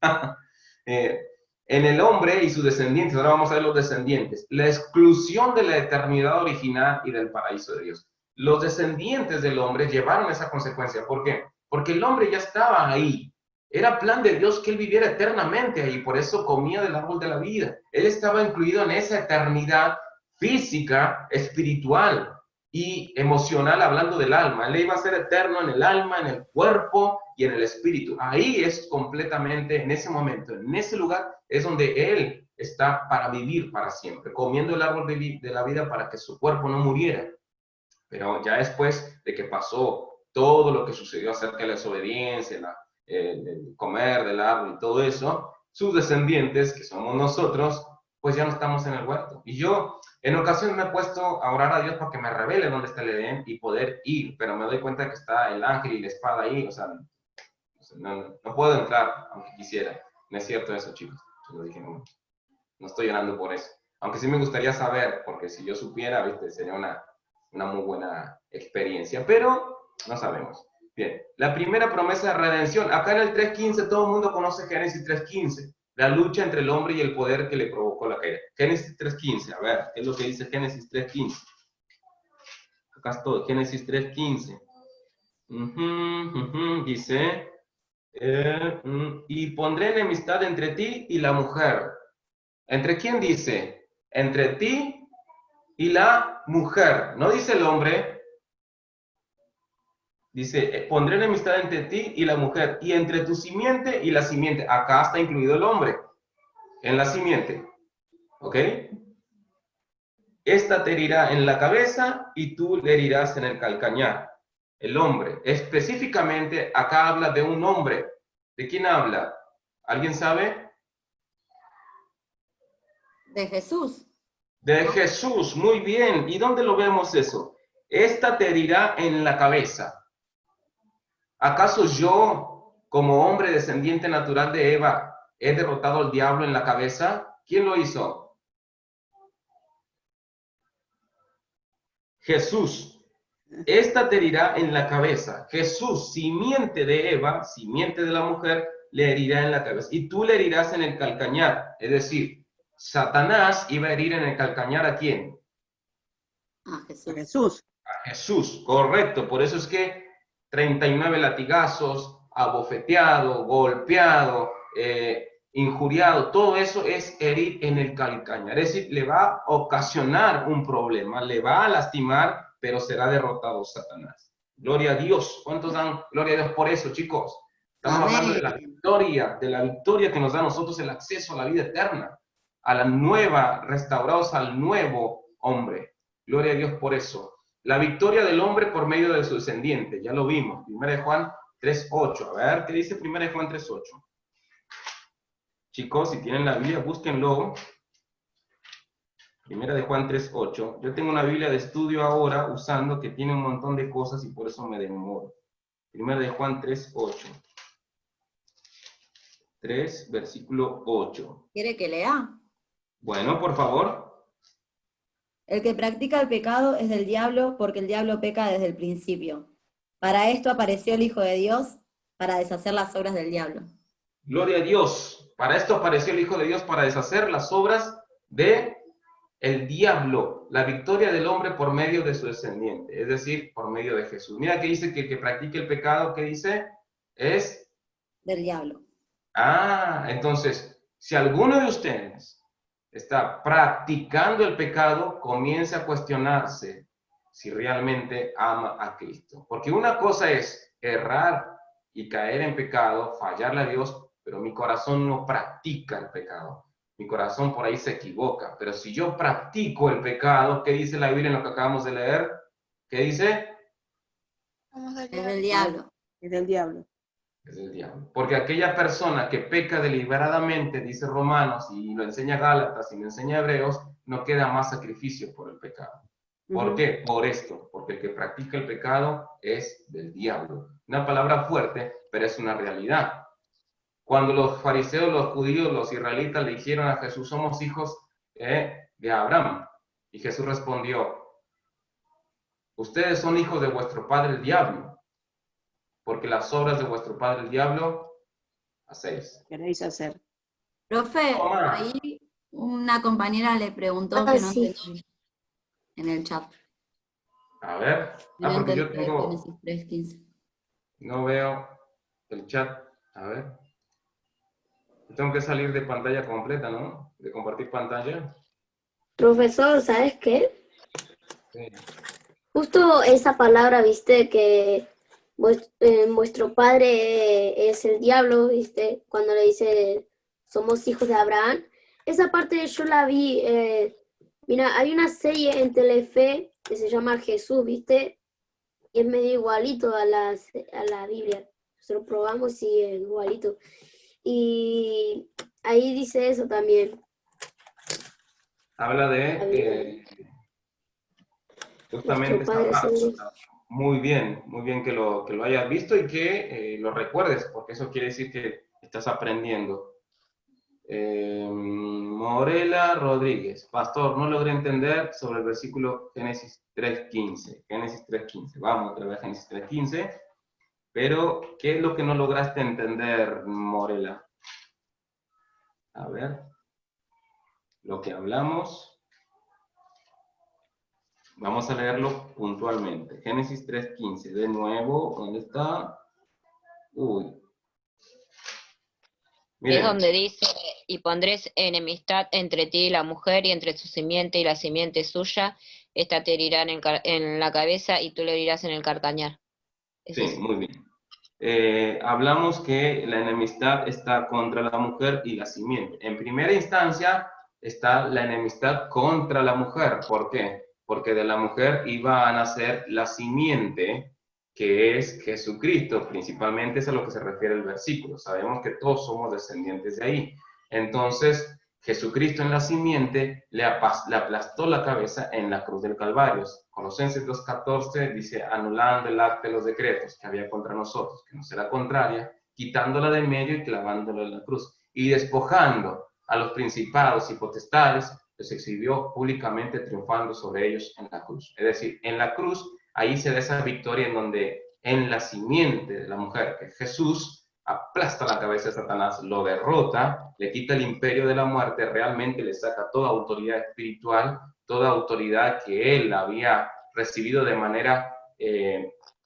En el hombre y sus descendientes, ahora vamos a ver los descendientes, la exclusión de la eternidad original y del paraíso de Dios. Los descendientes del hombre llevaron esa consecuencia. ¿Por qué? Porque el hombre ya estaba ahí. Era plan de Dios que él viviera eternamente ahí, por eso comía del árbol de la vida. Él estaba incluido en esa eternidad física, espiritual y emocional, hablando del alma. Él iba a ser eterno en el alma, en el cuerpo y en el espíritu. Ahí es completamente, en ese momento, en ese lugar, es donde él está para vivir para siempre, comiendo el árbol de la vida para que su cuerpo no muriera. Pero ya después de que pasó todo lo que sucedió acerca de la desobediencia, el comer del árbol y todo eso, sus descendientes, que somos nosotros, pues ya no estamos en el huerto. Y yo en ocasiones me he puesto a orar a Dios para que me revele dónde está el Edén y poder ir, pero me doy cuenta que está el ángel y la espada ahí, o sea, no puedo entrar, aunque quisiera. No es cierto eso, chicos. Yo lo dije, no estoy orando por eso. Aunque sí me gustaría saber, porque si yo supiera, ¿viste? Sería una muy buena experiencia, pero no sabemos. Bien, la primera promesa de redención. Acá en el 3.15 todo el mundo conoce Génesis 3.15. La lucha entre el hombre y el poder que le provocó la caída. Génesis 3.15, a ver, ¿qué es lo que dice Génesis 3.15? Acá es todo, Génesis 3.15. Dice, y pondré enemistad entre ti y la mujer. ¿Entre quién dice? Entre ti y la mujer. No dice el hombre. Dice, pondré enemistad entre ti y la mujer, y entre tu simiente y la simiente. Acá está incluido el hombre, en la simiente. ¿Ok? Esta te herirá en la cabeza y tú le herirás en el calcañar. El hombre. Específicamente, acá habla de un hombre. ¿De quién habla? ¿Alguien sabe? De Jesús. De Jesús, muy bien. ¿Y dónde lo vemos eso? Esta te herirá en la cabeza. ¿Acaso yo, como hombre descendiente natural de Eva, he derrotado al diablo en la cabeza? ¿Quién lo hizo? Jesús. Esta te herirá en la cabeza. Jesús, simiente de Eva, simiente de la mujer, le herirá en la cabeza. Y tú le herirás en el calcañar. Es decir, Satanás iba a herir en el calcañar ¿a quién? A Jesús. Jesús. A Jesús, correcto. Por eso es que 39 latigazos, abofeteado, golpeado, injuriado, todo eso es herir en el calcañar. Es decir, le va a ocasionar un problema, le va a lastimar, pero será derrotado Satanás. Gloria a Dios. ¿Cuántos dan gloria a Dios por eso, chicos? Estamos hablando de la victoria que nos da a nosotros el acceso a la vida eterna, a la nueva, restaurados al nuevo hombre. Gloria a Dios por eso. La victoria del hombre por medio de su descendiente, ya lo vimos, 1 Juan 3.8. A ver, ¿qué dice 1 Juan 3.8? Chicos, si tienen la Biblia, búsquenlo. 1 Juan 3.8. Yo tengo una Biblia de estudio ahora usando que tiene un montón de cosas y por eso me demoro. 1 Juan 3.8. 3, versículo 8. ¿Quiere que lea? Bueno, por favor. El que practica el pecado es del diablo, porque el diablo peca desde el principio. Para esto apareció el Hijo de Dios, para deshacer las obras del diablo. Gloria a Dios. Para esto apareció el Hijo de Dios, para deshacer las obras de el diablo, la victoria del hombre por medio de su descendiente, es decir, por medio de Jesús. Mira que dice que el que practique el pecado, ¿qué dice? Es Del diablo. Entonces, si alguno de ustedes está practicando el pecado, comience a cuestionarse si realmente ama a Cristo. Porque una cosa es errar y caer en pecado, fallarle a Dios, pero mi corazón no practica el pecado. Mi corazón por ahí se equivoca. Pero si yo practico el pecado, ¿qué dice la Biblia en lo que acabamos de leer? ¿Qué dice? Es del diablo. Es del diablo. Es el diablo. Porque aquella persona que peca deliberadamente, dice Romanos, y lo enseña Gálatas, y lo enseña Hebreos, no queda más sacrificio por el pecado. ¿Por qué? Por esto, porque el que practica el pecado es del diablo. Una palabra fuerte, pero es una realidad. Cuando los fariseos, los judíos, los israelitas le dijeron a Jesús, somos hijos de Abraham, y Jesús respondió, ustedes son hijos de vuestro padre el diablo, porque las obras de vuestro padre el diablo hacéis. Queréis hacer. Profe, Toma. ahí una compañera le preguntó Ah, que no sí. entendí en el chat. A ver. No Porque yo entendí tengo, Génesis 3:15. no veo el chat. A ver. Tengo que salir de pantalla completa, ¿no? De compartir pantalla. Profesor, ¿sabes qué? Sí. Justo esa palabra, viste, que vuestro padre es el diablo, viste, cuando le dice somos hijos de Abraham. Esa parte yo la vi, mira, hay una serie en Telefe que se llama Jesús, viste, y es medio igualito a la Biblia. Nosotros probamos y es igualito. Y ahí dice eso también. Habla de justamente Nuestro esta Padre parte. Celestial. Muy bien que lo hayas visto y que lo recuerdes, porque eso quiere decir que estás aprendiendo. Morela Rodríguez, pastor, no logré entender sobre el versículo Génesis 3:15. Génesis 3:15, vamos otra vez a Génesis 3:15. Pero, ¿qué es lo que no lograste entender, Morela? A ver, lo que hablamos, vamos a leerlo puntualmente. Génesis 3:15, de nuevo, ¿dónde está? Uy. Miren, Es donde dice, y pondrés enemistad entre ti y la mujer, y entre su simiente y la simiente suya, esta te herirán en la cabeza y tú le herirás en el carcañar. Es sí, eso. muy bien. Hablamos que la enemistad está contra la mujer y la simiente. En primera instancia está la enemistad contra la mujer. ¿Por qué? Porque de la mujer iba a nacer la simiente, que es Jesucristo. Principalmente es a lo que se refiere el versículo. Sabemos que todos somos descendientes de ahí. Entonces, Jesucristo en la simiente le aplastó la cabeza en la cruz del Calvario. Colosenses 2:14 dice, anulando el acta de los decretos que había contra nosotros, que nos era contraria, quitándola de medio y clavándola en la cruz. Y despojando a los principados y potestades, los exhibió públicamente triunfando sobre ellos en la cruz. Es decir, en la cruz, ahí se da esa victoria en donde en la simiente de la mujer, que Jesús, aplasta la cabeza de Satanás, lo derrota, le quita el imperio de la muerte, realmente le saca toda autoridad espiritual, toda autoridad que él había recibido de manera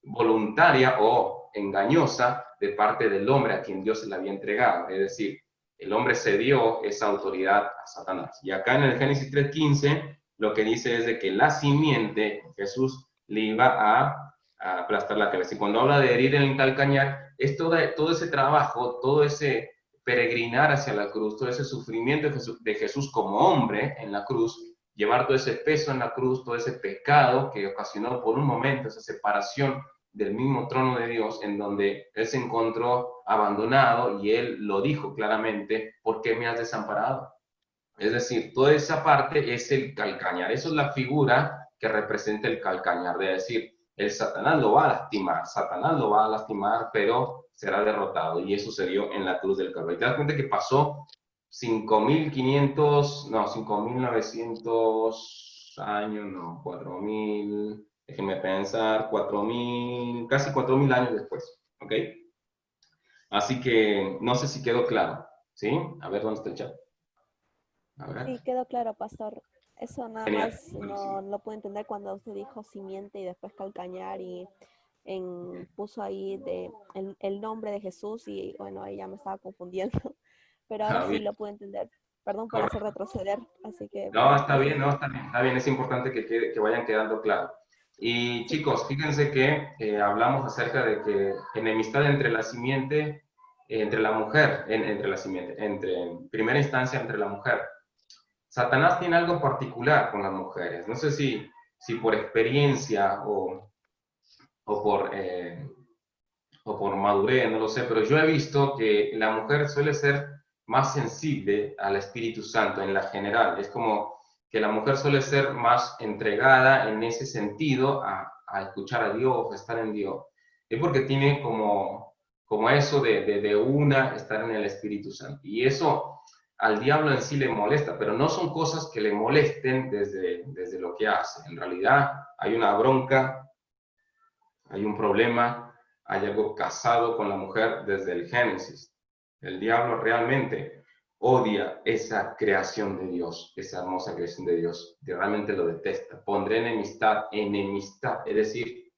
voluntaria o engañosa de parte del hombre a quien Dios se la había entregado. Es decir, el hombre cedió esa autoridad a Satanás. Y acá en el Génesis 3:15 lo que dice es de que la simiente, Jesús, le iba a aplastar la cabeza. Y cuando habla de herir en el calcañar, es todo ese trabajo, todo ese peregrinar hacia la cruz, todo ese sufrimiento de Jesús como hombre en la cruz, llevar todo ese peso en la cruz, todo ese pecado que ocasionó por un momento esa separación del mismo trono de Dios, en donde él se encontró abandonado y él lo dijo claramente, ¿por qué me has desamparado? Es decir, toda esa parte es el calcañar. Eso es la figura que representa el calcañar, de decir, el Satanás lo va a lastimar, pero será derrotado. Y eso sucedió en la cruz del Calvario. Te das cuenta que pasó 5.900 años, no, 4000, déjenme pensar, 4000, casi 4000 años después, ¿ok? Así que no sé si quedó claro, ¿sí? A ver, ¿dónde está el chat? A ver. Sí, quedó claro, pastor. Eso nada Genial, más buenísimo. no lo pude entender cuando usted dijo simiente y después calcañar y puso ahí el nombre de Jesús y bueno, ahí ya me estaba confundiendo. Pero ahora Ah, sí bien, lo pude entender. Perdón por hacer correcto. retroceder, así que No, bueno, está bien, prosiga. no, está bien, es importante que vayan quedando claro. Y Sí, chicos, fíjense que hablamos acerca de que enemistad entre la simiente, entre la mujer, entre la simiente, en primera instancia entre la mujer. Satanás tiene algo particular con las mujeres. No sé si por experiencia o o por madurez, no lo sé, pero yo he visto que la mujer suele ser más sensible al Espíritu Santo en la general. Es como que la mujer suele ser más entregada en ese sentido a escuchar a Dios, a estar en Dios. Es porque tiene como eso de una estar en el Espíritu Santo. Y eso al diablo en sí le molesta, pero no son cosas que le molesten desde lo que hace. En realidad hay una bronca, hay un problema, hay algo casado con la mujer desde el Génesis. El diablo realmente odia esa creación de Dios, esa hermosa creación de Dios, realmente lo detesta. Pondré enemistad, es decir,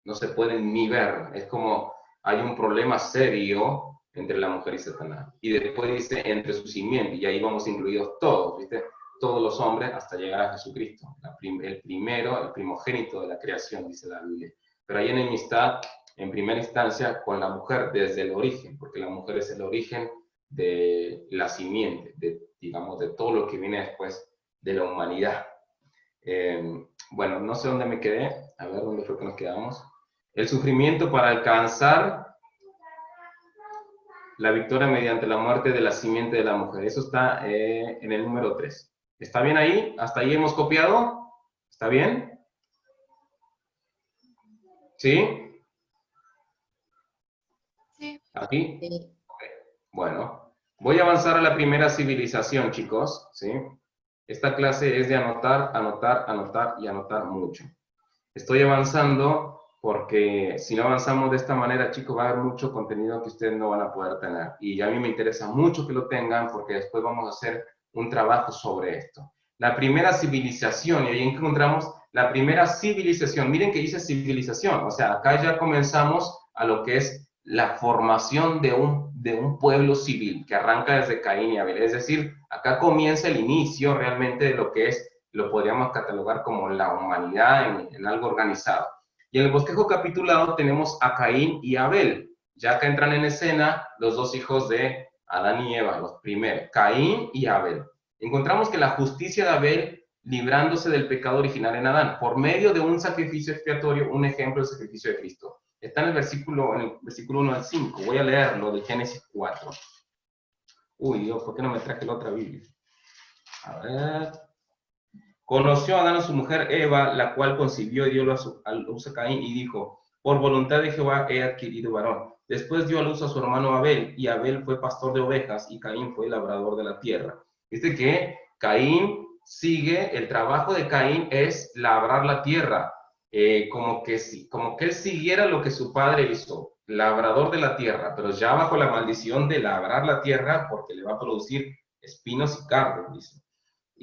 no se pueden ni ver, es como hay un problema serio entre la mujer y Satanás. Y después dice entre su simiente, y ahí vamos incluidos todos, ¿viste? Todos los hombres hasta llegar a Jesucristo, el primero, el primogénito de la creación, dice la Biblia. Pero hay enemistad en primera instancia con la mujer desde el origen, porque la mujer es el origen de la simiente, digamos, de todo lo que viene después de la humanidad. Bueno, no sé dónde me quedé, a ver dónde fue que nos quedamos. El sufrimiento para alcanzar la victoria mediante la muerte de la simiente de la mujer. Eso está en el número 3. ¿Está bien ahí? ¿Hasta ahí hemos copiado? ¿Está bien? ¿Sí? Sí. ¿Aquí? Sí. Okay. Bueno, voy a avanzar a la primera civilización, chicos. ¿Sí? Esta clase es de anotar, anotar, anotar y anotar mucho. Estoy avanzando porque si no avanzamos de esta manera, chicos, va a haber mucho contenido que ustedes no van a poder tener. Y a mí me interesa mucho que lo tengan porque después vamos a hacer un trabajo sobre esto. La primera civilización, y ahí encontramos la primera civilización. Miren que dice civilización, o sea, acá ya comenzamos a lo que es la formación de un pueblo civil que arranca desde Caín y Abel. Es decir, acá comienza el inicio realmente de lo que es, lo podríamos catalogar como la humanidad en algo organizado. Y en el bosquejo capitulado tenemos a Caín y Abel. Ya que entran en escena los dos hijos de Adán y Eva, los primeros, Caín y Abel. Encontramos que la justicia de Abel librándose del pecado original en Adán, por medio de un sacrificio expiatorio, un ejemplo del sacrificio de Cristo. Está en el versículo 1 al 5. Voy a leerlo de Génesis 4. Uy, Dios, ¿por qué no me traje la otra Biblia? A ver. Conoció a Adán a su mujer Eva, la cual concibió y dio a luz a Caín y dijo, por voluntad de Jehová he adquirido varón. Después dio a luz a su hermano Abel, y Abel fue pastor de ovejas, y Caín fue labrador de la tierra. Viste que Caín sigue, el trabajo de Caín es labrar la tierra, como que él siguiera lo que su padre hizo, labrador de la tierra, pero ya bajo la maldición de labrar la tierra, porque le va a producir espinos y cardos, dice.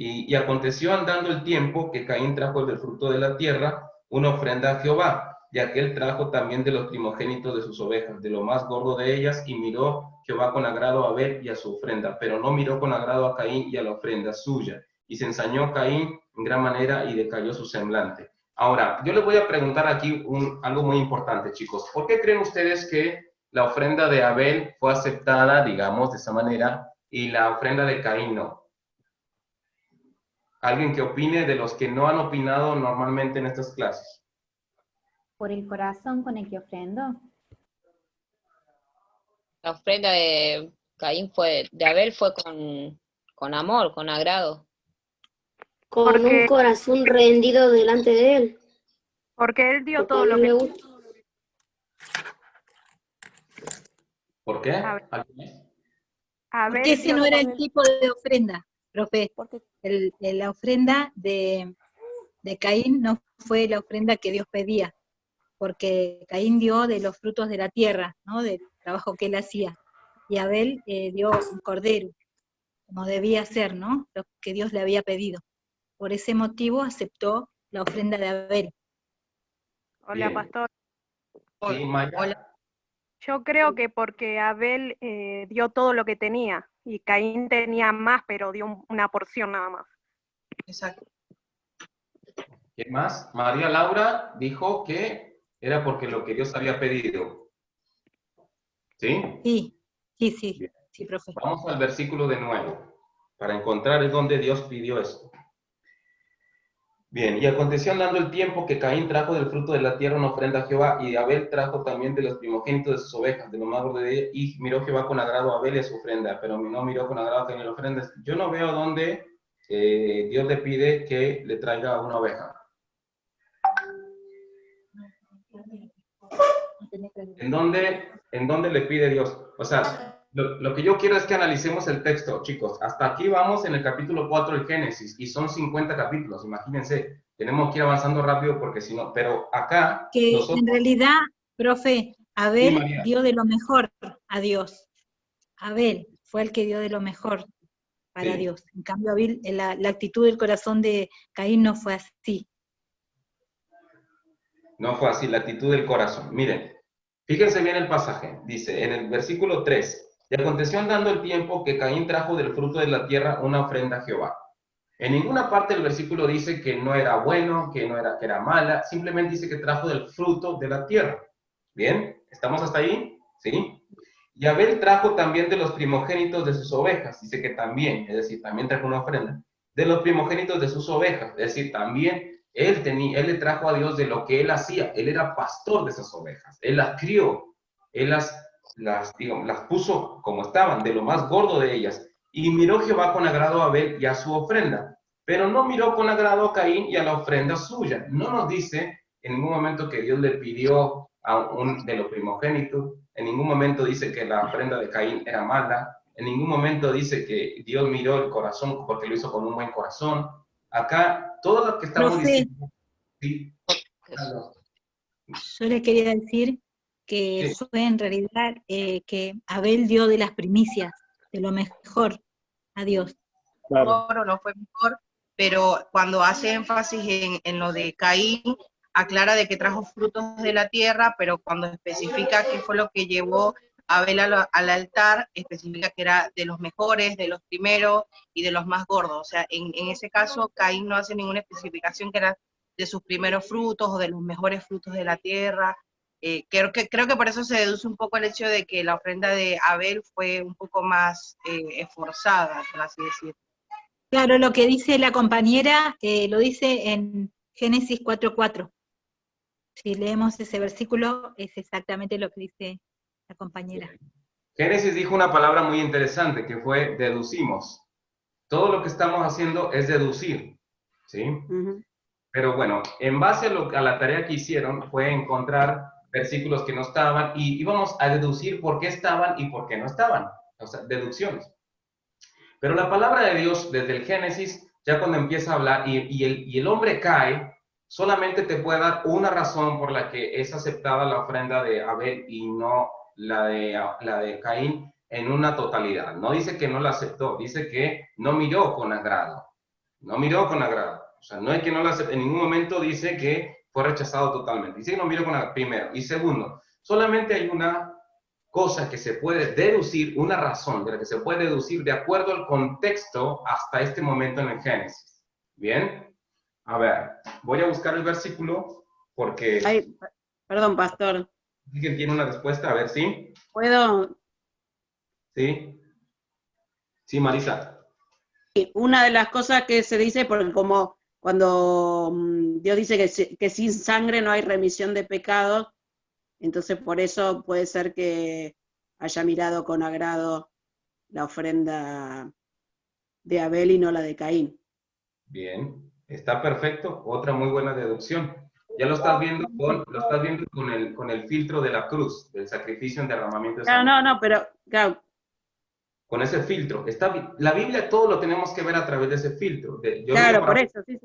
Y aconteció andando el tiempo que Caín trajo del fruto de la tierra una ofrenda a Jehová, y aquel trajo también de los primogénitos de sus ovejas, de lo más gordo de ellas, y miró Jehová con agrado a Abel y a su ofrenda, pero no miró con agrado a Caín y a la ofrenda suya. Y se ensañó Caín en gran manera y decayó su semblante. Ahora, yo les voy a preguntar aquí algo muy importante, chicos. ¿Por qué creen ustedes que la ofrenda de Abel fue aceptada, digamos, de esa manera, y la ofrenda de Caín no? Alguien que opine de los que no han opinado normalmente en estas clases. Por el corazón con el que ofrendo. La ofrenda de Caín de Abel fue con amor, con agrado. Con un corazón rendido delante de él. Porque él dio Porque todo a lo él que... le gusta. ¿Por qué? Porque ese no era el tipo de ofrenda, profe. Porque La ofrenda de de Caín no fue la ofrenda que Dios pedía, porque Caín dio de los frutos de la tierra, ¿no? Del trabajo que él hacía, y Abel dio un cordero, como debía ser, ¿no? Lo que Dios le había pedido. Por ese motivo aceptó la ofrenda de Abel. Hola, Bien. pastor. Sí, Maya. Hola. Yo creo que porque Abel dio todo lo que tenía y Caín tenía más, pero dio una porción nada más. Exacto. ¿Qué más? María Laura dijo que era porque lo que Dios había pedido. ¿Sí? Sí, Bien. sí, profe. Vamos al versículo de nuevo, para encontrar es donde Dios pidió esto. Bien, y aconteció andando el tiempo que Caín trajo del fruto de la tierra una ofrenda a Jehová, y Abel trajo también de los primogénitos de sus ovejas, de lo más gordo de ella, y miró Jehová con agrado a Abel y a su ofrenda, pero no miró con agrado a Caín y las ofrendas. Yo no veo dónde Dios le pide que le traiga una oveja. ¿En dónde le pide Dios? O sea, lo que yo quiero es que analicemos el texto, chicos. Hasta aquí vamos en el capítulo 4 del Génesis, y son 50 capítulos, imagínense. Tenemos que ir avanzando rápido porque si no, pero acá Que nosotros... en realidad, profe, Abel Sí, María. dio de lo mejor a Dios. Abel fue el que dio de lo mejor para Sí. Dios. En cambio, Abel, la actitud del corazón de Caín no fue así. No fue así, la actitud del corazón. Miren, fíjense bien el pasaje. Dice en el versículo 3, y aconteció andando el tiempo que Caín trajo del fruto de la tierra una ofrenda a Jehová. En ninguna parte del versículo dice que no era bueno, que era mala, simplemente dice que trajo del fruto de la tierra. ¿Bien? ¿Estamos hasta ahí? ¿Sí? Y Abel trajo también de los primogénitos de sus ovejas, dice que también, es decir, también trajo una ofrenda, de los primogénitos de sus ovejas, es decir, también él le trajo a Dios de lo que él hacía, él era pastor de esas ovejas, él las crió, él las puso como estaban, de lo más gordo de ellas, y miró Jehová con agrado a Abel y a su ofrenda, pero no miró con agrado a Caín y a la ofrenda suya. No nos dice en ningún momento que Dios le pidió de los primogénitos, en ningún momento dice que la ofrenda de Caín era mala, en ningún momento dice que Dios miró el corazón porque lo hizo con un buen corazón. Acá, todo lo que estamos Profe, diciendo... ¿Sí? yo le quería decir que Sí. fue en realidad que Abel dio de las primicias, de lo mejor a Dios. Claro. No fue mejor, pero cuando hace énfasis en lo de Caín, aclara de que trajo frutos de la tierra, pero cuando especifica qué fue lo que llevó a Abel al altar, especifica que era de los mejores, de los primeros y de los más gordos. O sea, en ese caso, Caín no hace ninguna especificación que era de sus primeros frutos o de los mejores frutos de la tierra. Creo que por eso se deduce un poco el hecho de que la ofrenda de Abel fue un poco más esforzada, por así decirlo. Claro, lo que dice la compañera lo dice en Génesis 4:4. Si leemos ese versículo, es exactamente lo que dice la compañera. Génesis dijo una palabra muy interesante que fue deducimos. Todo lo que estamos haciendo es deducir, ¿sí? Pero bueno, en base a la tarea que hicieron fue encontrar versículos que no estaban y íbamos a deducir por qué estaban y por qué no estaban. O sea, deducciones. Pero la palabra de Dios, desde el Génesis, ya cuando empieza a hablar y el hombre cae, solamente te puede dar una razón por la que es aceptada la ofrenda de Abel y no la de Caín en una totalidad. No dice que no la aceptó, dice que no miró con agrado. No miró con agrado. O sea, no es que no la aceptó, en ningún momento dice que fue rechazado totalmente. Dice que no miró con agrado, primero. Y segundo, solamente hay una cosa que se puede deducir, una razón de la que se puede deducir de acuerdo al contexto hasta este momento en el Génesis. ¿Bien? A ver, voy a buscar el versículo porque... Ay, perdón, pastor. ¿Alguien tiene una respuesta? A ver, ¿sí? ¿Puedo? ¿Sí? Sí, Marisa. Una de las cosas que se dice, porque como cuando Dios dice que sin sangre no hay remisión de pecados, entonces por eso puede ser que haya mirado con agrado la ofrenda de Abel y no la de Caín. Bien, está perfecto. Otra muy buena deducción. Ya lo estás viendo con el filtro de la cruz, del sacrificio en derramamiento de sangre. No, pero claro. Con ese filtro. La Biblia todo lo tenemos que ver a través de ese filtro. Claro, por eso, sí.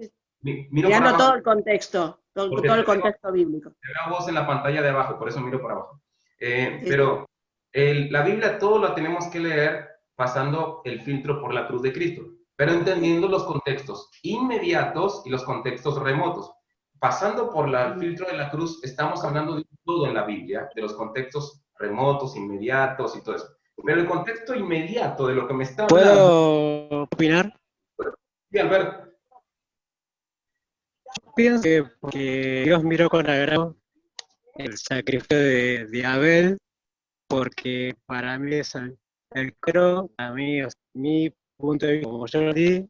Miro por Mirando abajo. todo el contexto, todo el contexto bíblico. Te veo a vos en la pantalla de abajo, por eso miro por abajo. Sí. Pero la Biblia todo la tenemos que leer pasando el filtro por la cruz de Cristo, pero entendiendo los contextos inmediatos y los contextos remotos. Pasando por el filtro de la cruz, estamos hablando de todo en la Biblia, de los contextos remotos, inmediatos y todo eso. Pero el contexto inmediato de lo que me está hablando... ¿Puedo opinar? Sí, Alberto. Pienso que porque Dios miró con agrado el sacrificio de Abel, porque para mí es el coro, a mí es mi punto de vista, como yo lo di,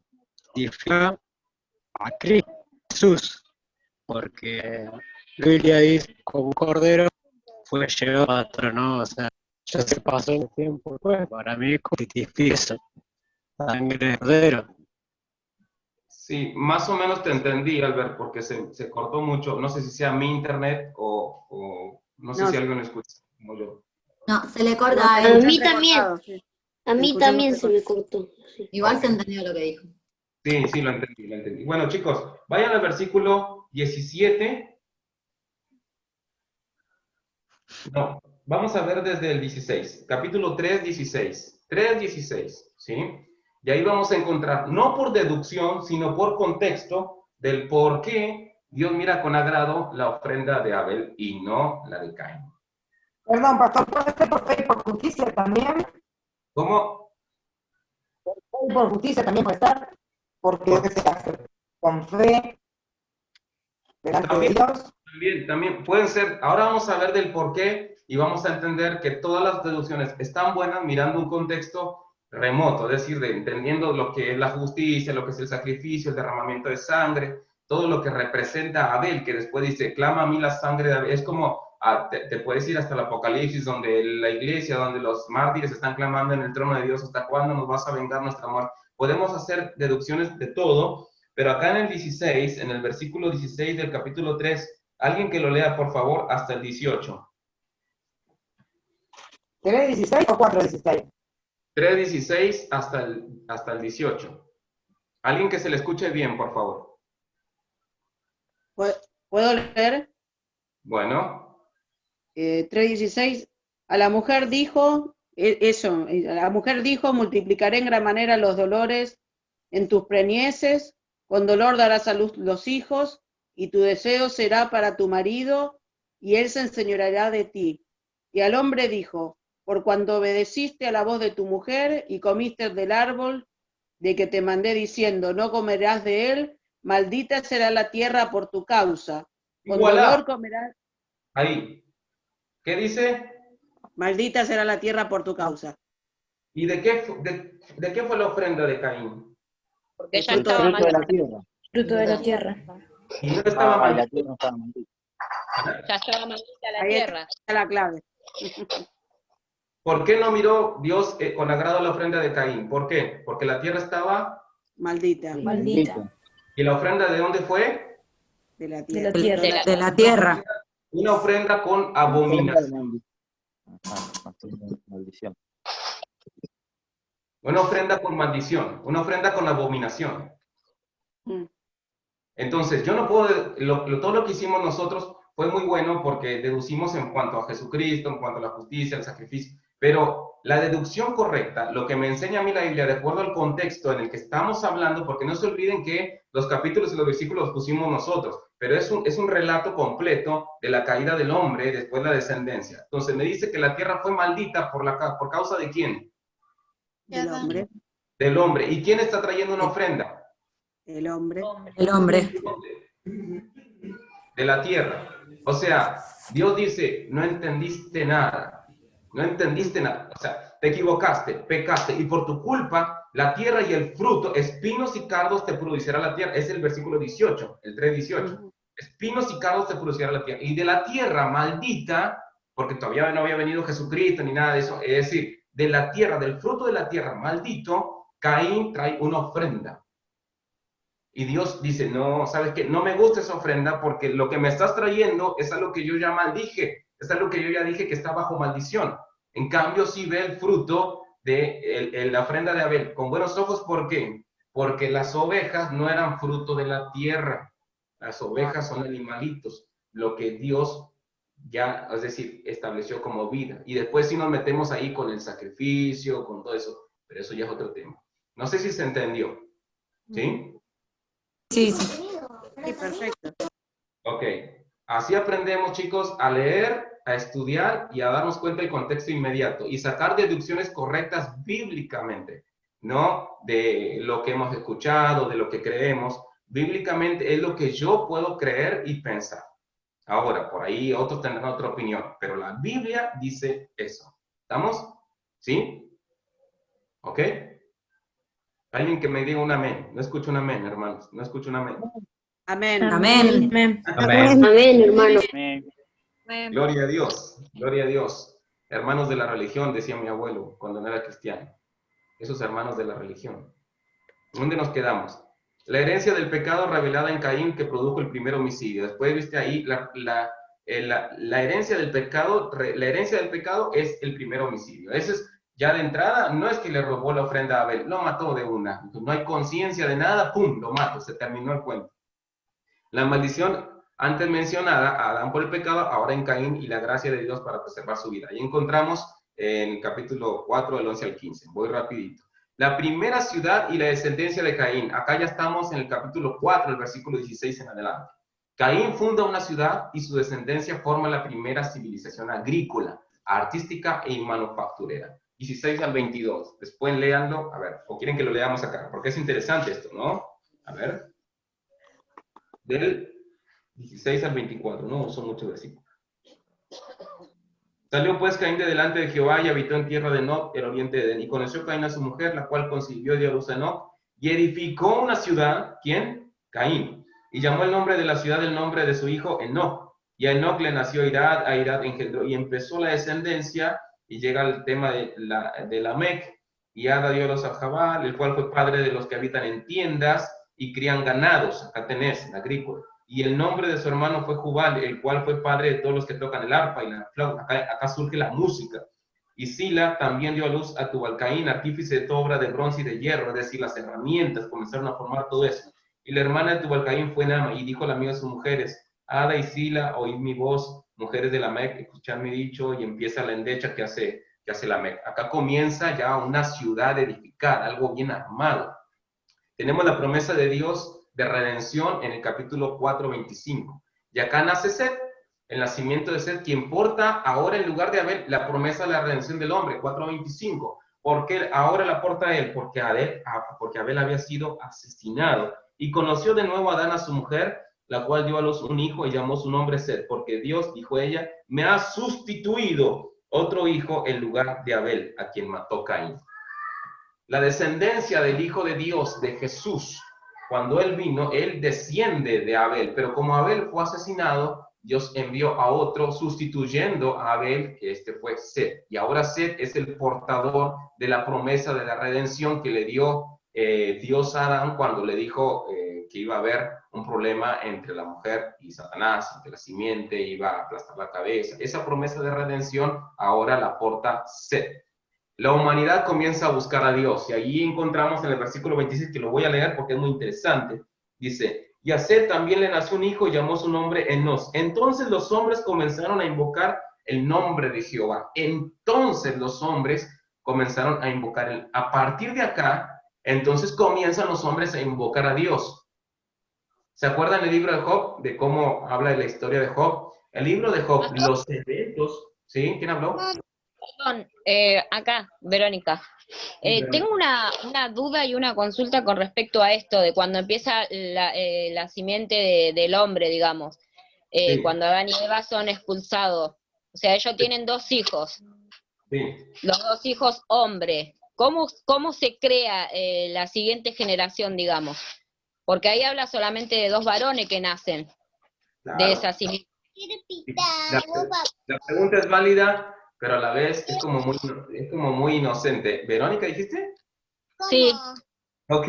difiere a Cristo Jesús, porque la Biblia dice, como un cordero fue llevado a trono, o sea, ya se pasó el tiempo, pues para mí tipifica eso, sangre de cordero. Sí, más o menos te entendí, Albert, porque se cortó mucho. No sé si sea mi internet o no sé si alguien lo escucha como yo. No, se le corta A mí también. A mí también se me cortó. Sí. Igual se entendió lo que dijo. Sí, sí, lo entendí, lo entendí. Bueno, chicos, vayan al versículo 17. No, vamos a ver desde el 16. Capítulo 3, 16. 3, 16, ¿sí? Y ahí vamos a encontrar, no por deducción, sino por contexto, del por qué Dios mira con agrado la ofrenda de Abel y no la de Caín. Perdón, pastor, ¿puede ser por fe y por justicia también? ¿Cómo? Por fe y por justicia también puede estar, porque ¿qué se hace? Con fe delante de Dios. También pueden ser. Ahora vamos a ver del por qué y vamos a entender que todas las deducciones están buenas mirando un contexto remoto, es decir, entendiendo lo que es la justicia, lo que es el sacrificio, el derramamiento de sangre, todo lo que representa a Abel, que después dice, clama a mí la sangre de Abel. Es como, te puedes ir hasta el Apocalipsis, donde la iglesia, donde los mártires están clamando en el trono de Dios, ¿hasta cuándo nos vas a vengar nuestra muerte? Podemos hacer deducciones de todo, pero acá en el 16, en el versículo 16 del capítulo 3, alguien que lo lea, por favor, hasta el 18. ¿3:16 o 4:16? 3:16 hasta el 18. Alguien que se le escuche bien, por favor. ¿Puedo leer? Bueno. 3:16. A la mujer dijo, la mujer dijo, multiplicaré en gran manera los dolores en tus preñeces, con dolor darás a luz los hijos, y tu deseo será para tu marido, y él se enseñoreará de ti. Y al hombre dijo, por cuanto obedeciste a la voz de tu mujer y comiste del árbol de que te mandé diciendo, no comerás de él, maldita será la tierra por tu causa. Con dolor comerás. Ahí. ¿Qué dice? Maldita será la tierra por tu causa. ¿Y de qué fue la ofrenda de Caín? Porque ella estaba maldita. Fruto de la tierra. Y no estaba maldita. Ya estaba maldita la Ahí tierra. está la clave. ¿Por qué no miró Dios con agrado la ofrenda de Caín? ¿Por qué? Porque la tierra estaba maldita. ¿Y la ofrenda de dónde fue? De la tierra. De la tierra. Una ofrenda con abominación. Una ofrenda con maldición. Una ofrenda con abominación. Entonces, yo no puedo, todo lo que hicimos nosotros fue muy bueno porque deducimos en cuanto a Jesucristo, en cuanto a la justicia, el sacrificio, pero la deducción correcta, lo que me enseña a mí la Biblia, de acuerdo al contexto en el que estamos hablando, porque no se olviden que los capítulos y los versículos los pusimos nosotros, pero es un relato completo de la caída del hombre, después la descendencia. Entonces me dice que la tierra fue maldita por causa de ¿quién? Del hombre. Del hombre. ¿Y quién está trayendo una ofrenda? El hombre. El hombre. De la tierra. O sea, Dios dice, no entendiste nada. No entendiste nada. O sea, te equivocaste, pecaste, y por tu culpa, la tierra y el fruto, espinos y cardos te producirá la tierra. Es el versículo 18, el 3:18. Espinos y cardos te producirá la tierra. Y de la tierra maldita, porque todavía no había venido Jesucristo ni nada de eso, es decir, de la tierra, del fruto de la tierra maldito, Caín trae una ofrenda. Y Dios dice, no, ¿sabes qué? No me gusta esa ofrenda porque lo que me estás trayendo es algo que yo ya maldije, es algo que yo ya dije que está bajo maldición. En cambio, sí ve el fruto de la ofrenda de Abel con buenos ojos. ¿Por qué? Porque las ovejas no eran fruto de la tierra. Las ovejas son animalitos, lo que Dios ya, es decir, estableció como vida. Y después si nos metemos ahí con el sacrificio, con todo eso, pero eso ya es otro tema. No sé si se entendió. ¿Sí? Sí, sí. Sí, perfecto. Ok. Así aprendemos, chicos, a leer, a estudiar y a darnos cuenta del contexto inmediato y sacar deducciones correctas bíblicamente, no de lo que hemos escuchado, de lo que creemos. Bíblicamente es lo que yo puedo creer y pensar. Ahora, por ahí otros tendrán otra opinión, pero la Biblia dice eso. ¿Estamos? ¿Sí? ¿Ok? Alguien que me diga un amén. No escucho un amén, hermanos. No escucho un amén. Amén. Amén. Amén. Amén, hermano. Gloria a Dios. Gloria a Dios. Hermanos de la religión, decía mi abuelo cuando no era cristiano. Esos hermanos de la religión. ¿Dónde nos quedamos? La herencia del pecado revelada en Caín que produjo el primer homicidio. Después viste ahí la herencia del pecado. La herencia del pecado es el primer homicidio. Ese es ya de entrada. No es que le robó la ofrenda a Abel, lo mató de una. No hay conciencia de nada, pum, lo mato. Se terminó el cuento. La maldición antes mencionada, Adán por el pecado, ahora en Caín y la gracia de Dios para preservar su vida. Ahí encontramos en el capítulo 4 del 11 al 15. Voy rapidito. La primera ciudad y la descendencia de Caín. Acá ya estamos en el capítulo 4, el versículo 16 en adelante. Caín funda una ciudad y su descendencia forma la primera civilización agrícola, artística e manufacturera. 16 al 22. Después léanlo, a ver, o quieren que lo leamos acá, porque es interesante esto, ¿no? A ver. Del 16 al 24, no son muchos versículos. Salió pues Caín de delante de Jehová y habitó en tierra de Enoc, el oriente de Edén. Y conoció Caín a su mujer, la cual concibió y dio a luz a Enoc, y edificó una ciudad, ¿quién? Caín. Y llamó el nombre de la ciudad el nombre de su hijo Enoc. Y a Enoc le nació Irad, a Irad engendró, y empezó la descendencia, y llega el tema de Lamec, y Ada dio a luz a Jabal, el cual fue padre de los que habitan en tiendas y crían ganados, acá tenés, en agrícola. Y el nombre de su hermano fue Jubal, el cual fue padre de todos los que tocan el arpa y la flauta. Acá surge la música. Y Sila también dio a luz a Tubal-Caín, artífice de toda obra de bronce y de hierro, es decir, las herramientas, comenzaron a formar todo eso. Y la hermana de Tubal-Caín fue Nama, y dijo la amiga de sus mujeres, Ada y Sila, oíd mi voz, mujeres de Lamec, escuchad mi dicho, y empieza la endecha que hace Lamec. Acá comienza ya una ciudad edificada, algo bien armado. Tenemos la promesa de Dios de redención en el capítulo 4:25. Y acá nace Set, el nacimiento de Set, quien porta ahora en lugar de Abel la promesa de la redención del hombre, 4:25. ¿Por qué ahora la porta él? Porque Abel había sido asesinado. Y conoció de nuevo a Adán a su mujer, la cual dio a luz un hijo y llamó su nombre Set, porque Dios, dijo ella, me ha sustituido otro hijo en lugar de Abel, a quien mató Caín. La descendencia del Hijo de Dios, de Jesús, cuando él vino, él desciende de Abel, pero como Abel fue asesinado, Dios envió a otro sustituyendo a Abel, que este fue Set. Y ahora Set es el portador de la promesa de la redención que le dio Dios a Adán cuando le dijo que iba a haber un problema entre la mujer y Satanás, entre la simiente, iba a aplastar la cabeza. Esa promesa de redención ahora la porta Set. La humanidad comienza a buscar a Dios, y allí encontramos en el versículo 26, que lo voy a leer porque es muy interesante. Dice, y a Set también le nació un hijo y llamó su nombre Enos. Entonces los hombres comenzaron a invocar el nombre de Jehová. Entonces los hombres comenzaron a invocar a partir de acá, entonces comienzan los hombres a invocar a Dios. ¿Se acuerdan el libro de Job? De cómo habla de la historia de Job. El libro de Job, los eventos, ¿sí? ¿Quién habló? Perdón, acá, Verónica. Tengo una duda y una consulta con respecto a esto, de cuando empieza la simiente del hombre, digamos, Sí. cuando Adán y Eva son expulsados. O sea, ellos tienen 2 hijos, Sí. los 2 hijos hombre. ¿Cómo se crea la siguiente generación, digamos? Porque ahí habla solamente de 2 varones que nacen de esa simiente. La pregunta es válida, pero a la vez es como muy inocente. ¿Verónica dijiste? Sí. Ok,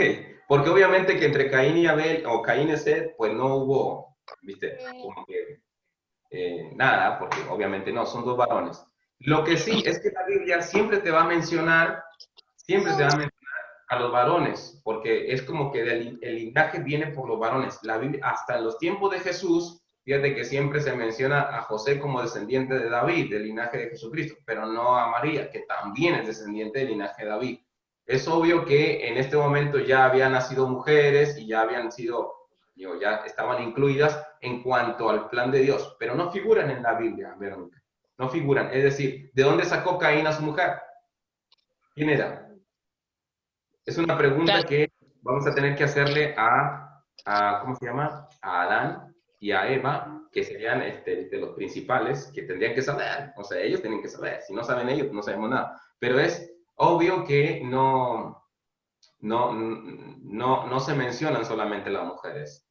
porque obviamente que entre Caín y Abel, o Caín y Set, pues no hubo, viste, como que nada, porque obviamente no, son 2 varones. Lo que sí es que la Biblia siempre te va a mencionar a los varones, porque es como que el linaje viene por los varones. La Biblia, hasta en los tiempos de Jesús, fíjate que siempre se menciona a José como descendiente de David, del linaje de Jesucristo, pero no a María, que también es descendiente del linaje de David. Es obvio que en este momento ya habían nacido mujeres y ya habían sido, ya estaban incluidas en cuanto al plan de Dios, pero no figuran en la Biblia, Verónica. No figuran. Es decir, ¿de dónde sacó Caín a su mujer? ¿Quién era? Es una pregunta que vamos a tener que hacerle ¿cómo se llama? A Adán y a Eva, que serían de los principales, que tendrían que saber. O sea, ellos tienen que saber. Si no saben ellos, no sabemos nada. Pero es obvio que no se mencionan solamente las mujeres.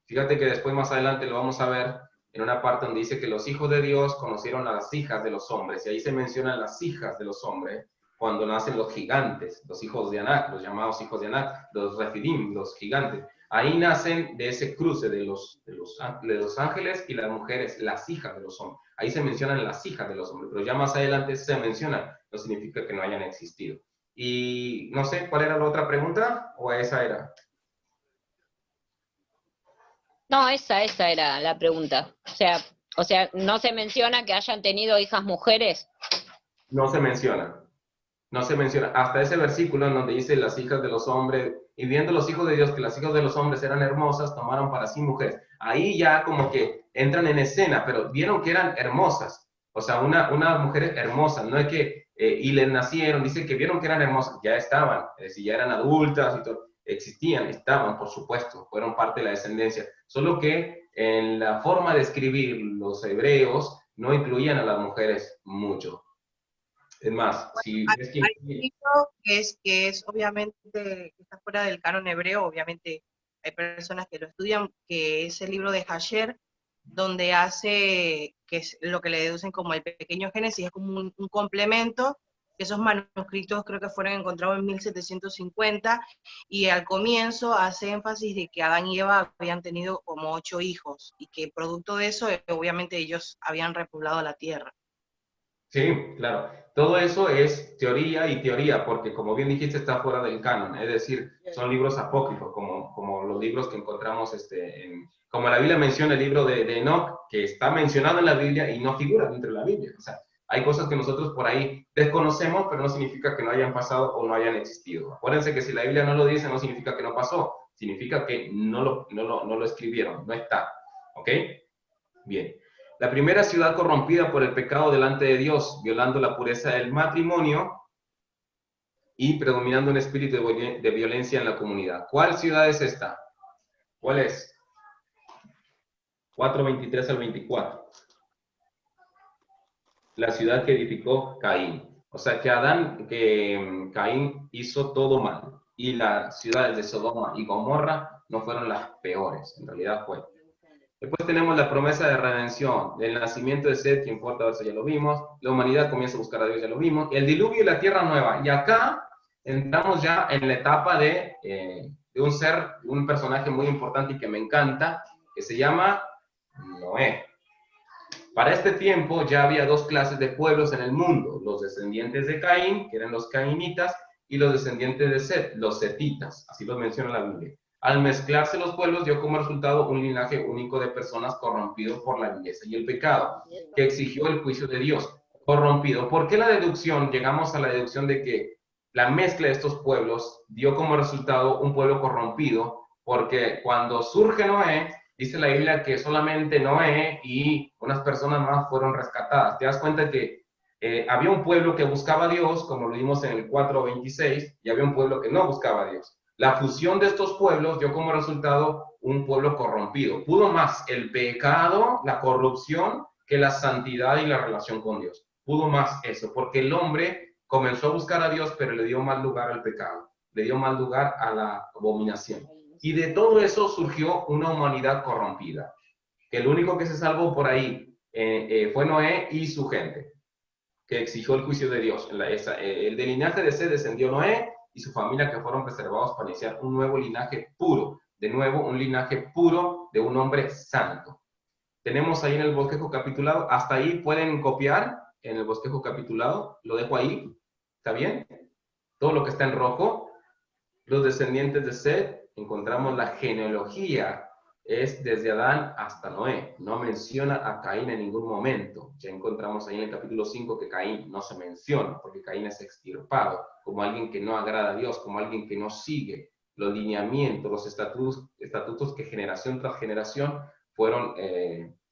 Fíjate que después, más adelante, lo vamos a ver en una parte donde dice que los hijos de Dios conocieron a las hijas de los hombres. Y ahí se mencionan las hijas de los hombres, cuando nacen los gigantes, los hijos de Anak, los llamados hijos de Anak, los Refidim, los gigantes. Ahí nacen de ese cruce de los ángeles y las mujeres, las hijas de los hombres. Ahí se mencionan las hijas de los hombres, pero ya más adelante se mencionan, no significa que no hayan existido. Y no sé, ¿cuál era la otra pregunta? ¿O esa era? No, esa era la pregunta. O sea, ¿no se menciona que hayan tenido hijas mujeres? No se menciona. No se menciona. Hasta ese versículo en donde dice las hijas de los hombres, y viendo los hijos de Dios que las hijas de los hombres eran hermosas, tomaron para sí mujeres. Ahí ya como que entran en escena, pero vieron que eran hermosas. O sea, una mujer hermosa. No es que, y les nacieron, dice que vieron que eran hermosas. Ya estaban, es decir, ya eran adultas y todo. Existían, estaban, por supuesto, fueron parte de la descendencia. Solo que en la forma de escribir los hebreos no incluían a las mujeres mucho. Es más, si hay un libro que es obviamente, que está fuera del canon hebreo, obviamente hay personas que lo estudian, que es el libro de Hasher, donde hace, que es lo que le deducen como el pequeño Génesis, es como un complemento, que esos manuscritos creo que fueron encontrados en 1750, y al comienzo hace énfasis de que Adán y Eva habían tenido como 8 hijos, y que producto de eso, obviamente ellos habían repoblado la tierra. Sí, claro. Todo eso es teoría y teoría, porque como bien dijiste, está fuera del canon. Es decir, son libros apócrifos, como los libros que encontramos, como la Biblia menciona el libro de Enoch, que está mencionado en la Biblia y no figura dentro de la Biblia. O sea, hay cosas que nosotros por ahí desconocemos, pero no significa que no hayan pasado o no hayan existido. Acuérdense que si la Biblia no lo dice, no significa que no pasó. Significa que no lo escribieron, no está. ¿Ok? Bien. La primera ciudad corrompida por el pecado delante de Dios, violando la pureza del matrimonio y predominando un espíritu de violencia en la comunidad. ¿Cuál ciudad es esta? ¿Cuál es? 4:23 al 24. La ciudad que edificó Caín. O sea que Caín hizo todo mal. Y las ciudades de Sodoma y Gomorra no fueron las peores, en realidad fue. Después tenemos la promesa de redención, del nacimiento de Seth, que importa, eso ya lo vimos. La humanidad comienza a buscar a Dios, ya lo vimos. El diluvio y la tierra nueva. Y acá entramos ya en la etapa de un personaje muy importante y que me encanta, que se llama Noé. Para este tiempo ya había 2 clases de pueblos en el mundo, los descendientes de Caín, que eran los cainitas, y los descendientes de Seth, los setitas, así los menciona la Biblia. Al mezclarse los pueblos dio como resultado un linaje único de personas corrompidos por la vileza y el pecado, que exigió el juicio de Dios, corrompido. ¿Por qué la deducción? Llegamos a la deducción de que la mezcla de estos pueblos dio como resultado un pueblo corrompido, porque cuando surge Noé, dice la Biblia que solamente Noé y unas personas más fueron rescatadas. Te das cuenta que había un pueblo que buscaba a Dios, como lo vimos en el 4:26, y había un pueblo que no buscaba a Dios. La fusión de estos pueblos dio como resultado un pueblo corrompido. Pudo más el pecado, la corrupción, que la santidad y la relación con Dios. Pudo más eso, porque el hombre comenzó a buscar a Dios, pero le dio mal lugar al pecado. Le dio mal lugar a la abominación. Y de todo eso surgió una humanidad corrompida. Que el único que se salvó por ahí fue Noé y su gente, que exigió el juicio de Dios. El del linaje de Seth descendió Noé y su familia, que fueron preservados para iniciar un nuevo linaje puro. De nuevo, un linaje puro de un hombre santo. Tenemos ahí en el bosquejo capitulado. Hasta ahí pueden copiar en el bosquejo capitulado. Lo dejo ahí. ¿Está bien? todo lo que está en rojo, los descendientes de Set, encontramos la genealogía, es desde Adán hasta Noé. No menciona a Caín en ningún momento. Ya encontramos ahí en el capítulo 5 que Caín no se menciona, porque Caín es extirpado, como alguien que no agrada a Dios, como alguien que no sigue los lineamientos, los estatutos que generación tras generación fueron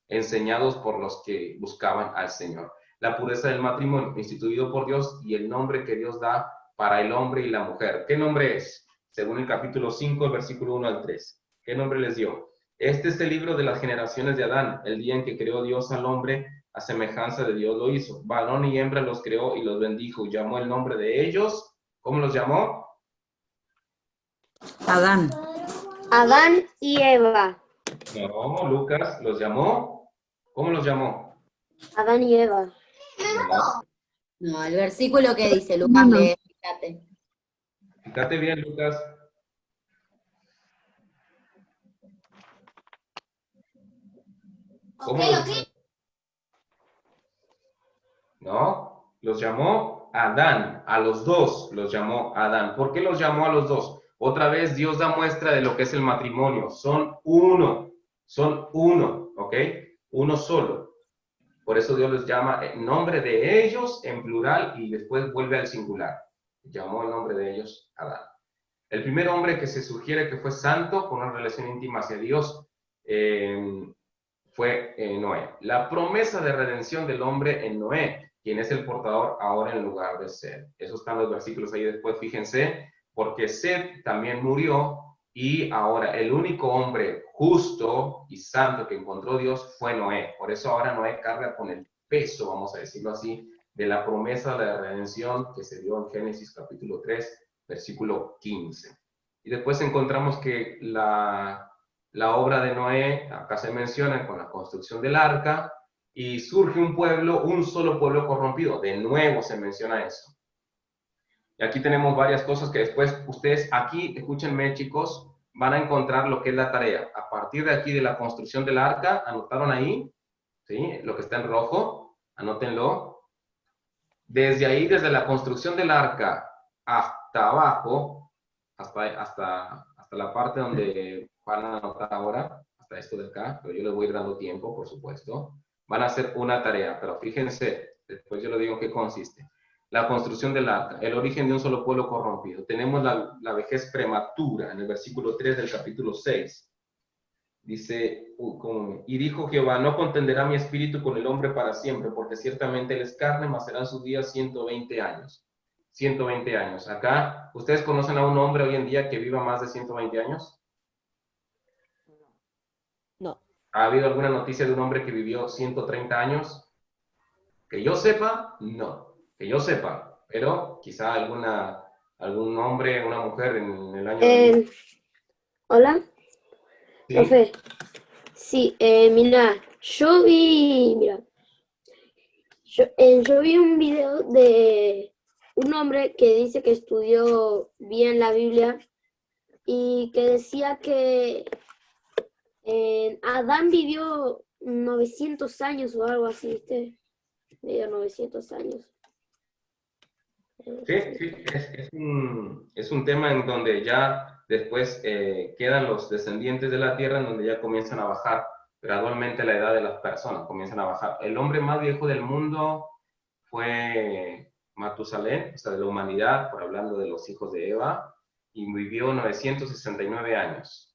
enseñados por los que buscaban al Señor. La pureza del matrimonio, instituido por Dios, y el nombre que Dios da para el hombre y la mujer. ¿Qué nombre es? Según el capítulo 5, el versículo 1 al 3. ¿Qué nombre les dio? Este es el libro de las generaciones de Adán, el día en que creó Dios al hombre, a semejanza de Dios lo hizo. Varón y hembra los creó y los bendijo. Llamó el nombre de ellos. ¿Cómo los llamó? Adán. Adán y Eva. No, Lucas los llamó. ¿Cómo los llamó? Adán y Eva. No. No, el versículo que dice, Lucas, No. lee, fíjate. Fíjate bien, Lucas. ¿Cómo No, los llamó Adán, a los dos los llamó Adán. ¿Por qué los llamó a los dos? Otra vez Dios da muestra de lo que es el matrimonio. Son uno, ¿ok? Uno solo. Por eso Dios les llama en nombre de ellos en plural y después vuelve al singular. Llamó el nombre de ellos Adán. El primer hombre que se sugiere que fue santo, con una relación íntima hacia Dios, fue Noé. La promesa de redención del hombre en Noé, quien es el portador ahora en lugar de Seth. Esos están los versículos ahí después, fíjense, porque Seth también murió y ahora el único hombre justo y santo que encontró Dios fue Noé. Por eso ahora Noé carga con el peso, vamos a decirlo así, de la promesa de la redención que se dio en Génesis capítulo 3, versículo 15. Y después encontramos que la obra de Noé, acá se menciona con la construcción del arca, y surge un pueblo, un solo pueblo corrompido. De nuevo se menciona eso. Y aquí tenemos varias cosas que después ustedes aquí, escúchenme chicos, van a encontrar lo que es la tarea. A partir de aquí de la construcción del arca, ¿anotaron ahí? ¿Sí? Lo que está en rojo, anótenlo. Desde ahí, desde la construcción del arca hasta abajo, hasta la parte donde van a anotar ahora, hasta esto de acá, pero yo les voy a ir dando tiempo, por supuesto. Van a hacer una tarea, pero fíjense, después yo les digo en qué consiste. La construcción del arca, el origen de un solo pueblo corrompido. Tenemos la vejez prematura en el versículo 3 del capítulo 6. Dice, y dijo Jehová, no contenderá mi espíritu con el hombre para siempre, porque ciertamente él es carne, mas serán sus días 120 años. 120 años. Acá, ¿ustedes conocen a un hombre hoy en día que viva más de 120 años? No. ¿Ha habido alguna noticia de un hombre que vivió 130 años? Que yo sepa, no. Que yo sepa, pero quizá algún hombre, una mujer en el año... Hola, ¿Sí? profe. Sí, mira, yo vi un video de un hombre que dice que estudió bien la Biblia y que decía que Adán vivió 900 años o algo así, ¿viste? Vivió 900 años. Sí, es un tema en donde ya después quedan los descendientes de la tierra, en donde ya comienzan a bajar gradualmente la edad de las personas, comienzan a bajar. El hombre más viejo del mundo fue Matusalén, o sea, de la humanidad, por hablando de los hijos de Eva, y vivió 969 años.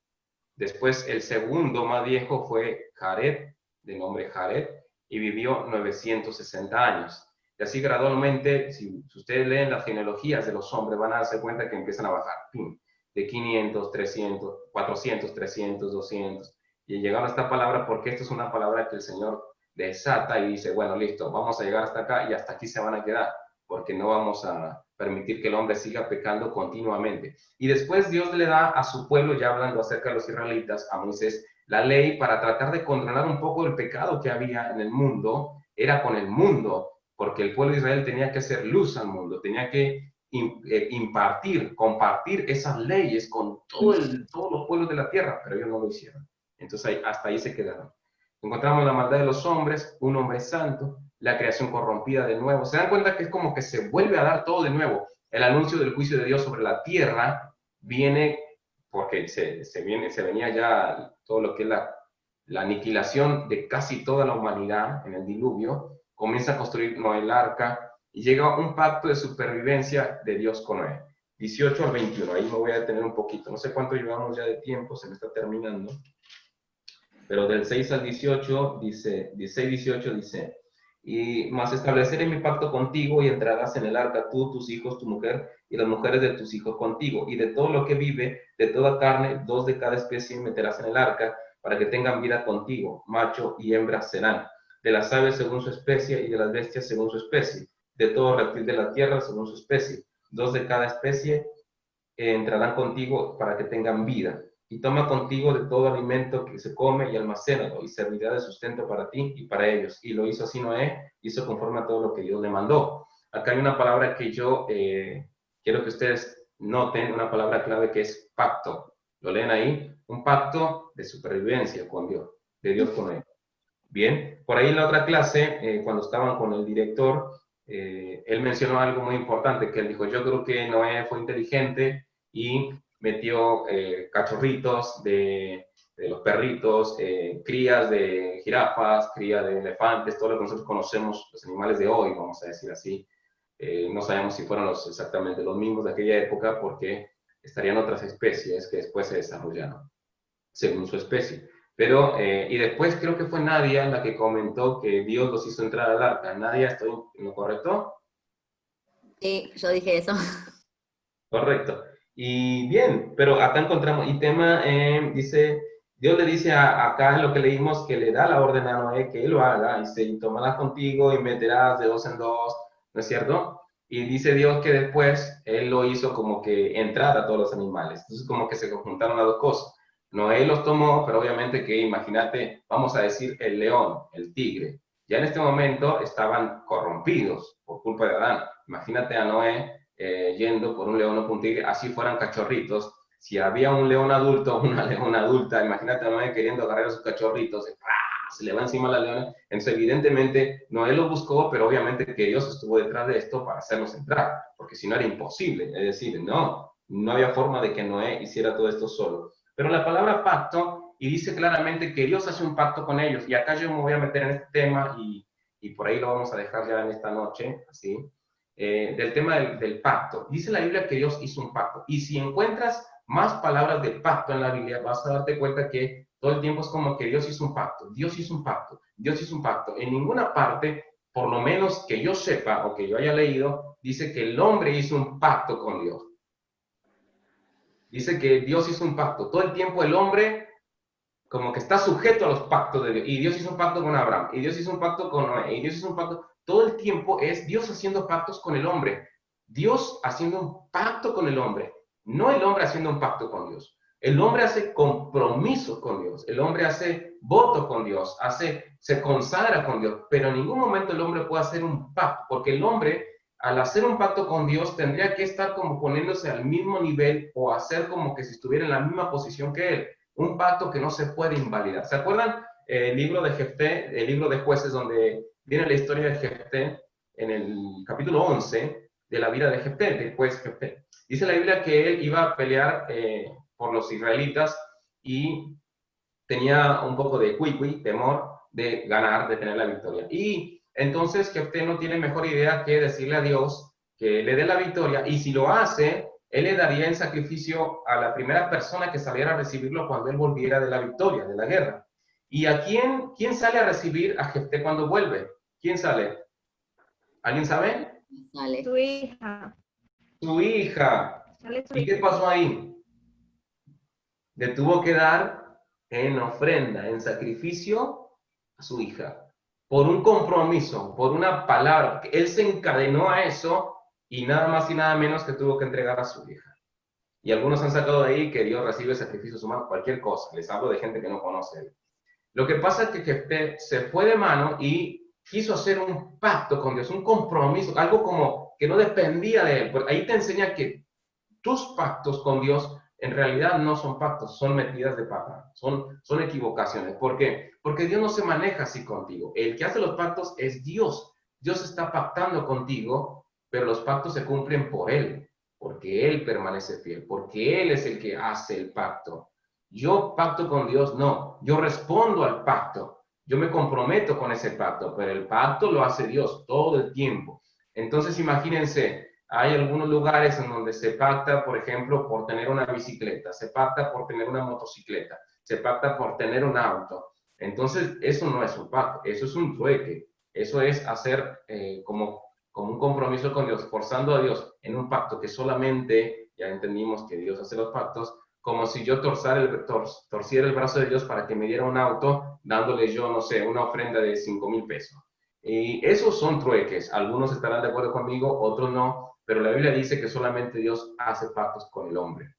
Después, el segundo más viejo fue Jared, de nombre Jared, y vivió 960 años. Y así gradualmente, si ustedes leen las genealogías de los hombres, van a darse cuenta que empiezan a bajar. ¡Pum! De 500, 300, 400, 300, 200. Y llegaron a esta palabra porque esta es una palabra que el Señor desata y dice, bueno, listo, vamos a llegar hasta acá y hasta aquí se van a quedar, porque no vamos a permitir que el hombre siga pecando continuamente. Y después Dios le da a su pueblo, ya hablando acerca de los israelitas, a Moisés, la ley para tratar de controlar un poco el pecado que había en el mundo. Era con el mundo, porque el pueblo de Israel tenía que hacer luz al mundo, tenía que compartir esas leyes con todos los pueblos de la tierra, pero ellos no lo hicieron. Entonces hasta ahí se quedaron. Encontramos la maldad de los hombres, un hombre santo, la creación corrompida de nuevo. Se dan cuenta que es como que se vuelve a dar todo de nuevo. El anuncio del juicio de Dios sobre la tierra viene porque se venía ya todo lo que es la aniquilación de casi toda la humanidad en el diluvio. Comienza a construir Noé el arca y llega un pacto de supervivencia de Dios con Noé. 18 al 21, ahí me voy a detener un poquito. No sé cuánto llevamos ya de tiempo, se me está terminando. Pero del 6 al 18 dice, 16-18 dice, y más estableceré mi pacto contigo y entrarás en el arca tú, tus hijos, tu mujer y las mujeres de tus hijos contigo. Y de todo lo que vive, de toda carne, 2 de cada especie meterás en el arca para que tengan vida contigo. Macho y hembra serán. De las aves según su especie y de las bestias según su especie. De todo reptil de la tierra según su especie. 2 de cada especie entrarán contigo para que tengan vida. Y toma contigo de todo alimento que se come y almacénalo, y servirá de sustento para ti y para ellos. Y lo hizo así Noé, hizo conforme a todo lo que Dios le mandó. Acá hay una palabra que yo quiero que ustedes noten, una palabra clave que es pacto. ¿Lo leen ahí? Un pacto de supervivencia con Dios, de Dios con Noé. Bien, por ahí en la otra clase, cuando estaban con el director, él mencionó algo muy importante, que él dijo, yo creo que Noé fue inteligente y metió cachorritos de los perritos, crías de jirafas, crías de elefantes, todo lo que nosotros conocemos, los animales de hoy, vamos a decir así. No sabemos si fueron exactamente los mismos de aquella época porque estarían otras especies que después se desarrollaron, según su especie. Pero, y después creo que fue Nadia la que comentó que Dios los hizo entrar al arca. Nadia, ¿estoy en lo correcto? Sí, yo dije eso. Correcto. Y bien, pero acá encontramos, y tema dice, Dios le dice acá en lo que leímos que le da la orden a Noé que él lo haga, dice, y tomarás contigo y meterás de 2 en 2, ¿no es cierto? Y dice Dios que después él lo hizo como que entrar a todos los animales. Entonces como que se conjuntaron las dos cosas. Noé los tomó, pero obviamente que imagínate, vamos a decir el león, el tigre. Ya en este momento estaban corrompidos por culpa de Adán. Imagínate a Noé yendo por un león o por un tigre, así fueran cachorritos. Si había un león adulto o una leona adulta, imagínate a Noé queriendo agarrar a sus cachorritos, se le va encima a la leona. Entonces, evidentemente, Noé lo buscó, pero obviamente que Dios estuvo detrás de esto para hacerlos entrar, porque si no era imposible. Es decir, no había forma de que Noé hiciera todo esto solo. Pero la palabra pacto, y dice claramente que Dios hace un pacto con ellos, y acá yo me voy a meter en este tema, y por ahí lo vamos a dejar ya en esta noche, así, del tema del pacto. Dice la Biblia que Dios hizo un pacto, y si encuentras más palabras de pacto en la Biblia, vas a darte cuenta que todo el tiempo es como que Dios hizo un pacto, Dios hizo un pacto, Dios hizo un pacto. En ninguna parte, por lo menos que yo sepa o que yo haya leído, dice que el hombre hizo un pacto con Dios. Dice que Dios hizo un pacto. Todo el tiempo el hombre como que está sujeto a los pactos de Dios. Y Dios hizo un pacto con Abraham, y Dios hizo un pacto con Noé, y Dios hizo un pacto. Todo el tiempo es Dios haciendo pactos con el hombre. Dios haciendo un pacto con el hombre. No el hombre haciendo un pacto con Dios. El hombre hace compromiso con Dios. El hombre hace voto con Dios. Se consagra con Dios. Pero en ningún momento el hombre puede hacer un pacto. Porque el hombre, al hacer un pacto con Dios, tendría que estar como poniéndose al mismo nivel o hacer como que si estuviera en la misma posición que él. Un pacto que no se puede invalidar. ¿Se acuerdan el libro de Jefté, el libro de Jueces, donde viene la historia de Jefté en el capítulo 11 de la vida de Jefté, del juez Jefté? Dice la Biblia que él iba a pelear por los israelitas y tenía un poco de temor de ganar, de tener la victoria. Y entonces Jefté no tiene mejor idea que decirle a Dios que le dé la victoria, y si lo hace, él le daría en sacrificio a la primera persona que saliera a recibirlo cuando él volviera de la victoria, de la guerra. ¿Y a quién sale a recibir a Jefté cuando vuelve? ¿Quién sale? ¿Alguien sabe? Sale. Su hija. Su hija. Sale su ¿Y qué hija. pasó ahí? Le tuvo que dar en ofrenda, en sacrificio a su hija. Por un compromiso, por una palabra. Él se encadenó a eso y nada más y nada menos que tuvo que entregar a su hija. Y algunos han sacado de ahí que Dios recibe sacrificios humanos, cualquier cosa. Les hablo de gente que no conoce. Lo que pasa es que Jefté se fue de mano y quiso hacer un pacto con Dios, un compromiso, algo como que no dependía de él. Porque ahí te enseña que tus pactos con Dios en realidad no son pactos, son metidas de pata, son equivocaciones. ¿Por qué? Porque Dios no se maneja así contigo. El que hace los pactos es Dios. Dios está pactando contigo, pero los pactos se cumplen por Él, porque Él permanece fiel, porque Él es el que hace el pacto. Yo pacto con Dios, no, yo respondo al pacto, yo me comprometo con ese pacto, pero el pacto lo hace Dios todo el tiempo. Entonces imagínense, hay algunos lugares en donde se pacta, por ejemplo, por tener una bicicleta, se pacta por tener una motocicleta, se pacta por tener un auto. Entonces eso no es un pacto, eso es un trueque, eso es hacer como un compromiso con Dios, forzando a Dios en un pacto que solamente, ya entendimos que Dios hace los pactos, como si yo torciera el brazo de Dios para que me diera un auto, dándole yo, no sé, una ofrenda de 5,000 pesos. Y esos son trueques. Algunos estarán de acuerdo conmigo, otros no, pero la Biblia dice que solamente Dios hace pactos con el hombre.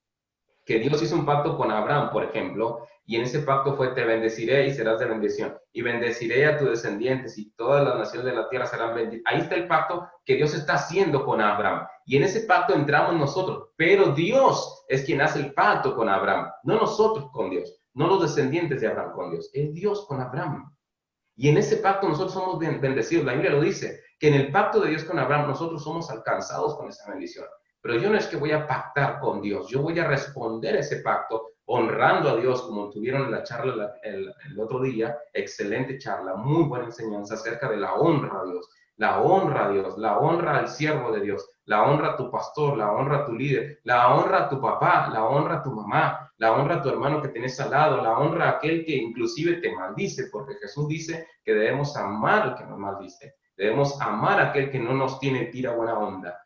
Que Dios hizo un pacto con Abraham, por ejemplo, y en ese pacto fue: te bendeciré y serás de bendición, y bendeciré a tus descendientes, y todas las naciones de la tierra serán benditas. Ahí está el pacto que Dios está haciendo con Abraham, y en ese pacto entramos nosotros, pero Dios es quien hace el pacto con Abraham, no nosotros con Dios, no los descendientes de Abraham con Dios, es Dios con Abraham. Y en ese pacto nosotros somos bendecidos. La Biblia lo dice, que en el pacto de Dios con Abraham nosotros somos alcanzados con esa bendición. Pero yo no es que voy a pactar con Dios, yo voy a responder a ese pacto honrando a Dios, como tuvieron en la charla el otro día. Excelente charla, muy buena enseñanza acerca de la honra a Dios. La honra a Dios, la honra al siervo de Dios, la honra a tu pastor, la honra a tu líder, la honra a tu papá, la honra a tu mamá, la honra a tu hermano que tenés al lado, la honra a aquel que inclusive te maldice, porque Jesús dice que debemos amar al que nos maldice, debemos amar a aquel que no nos tiene tira buena onda.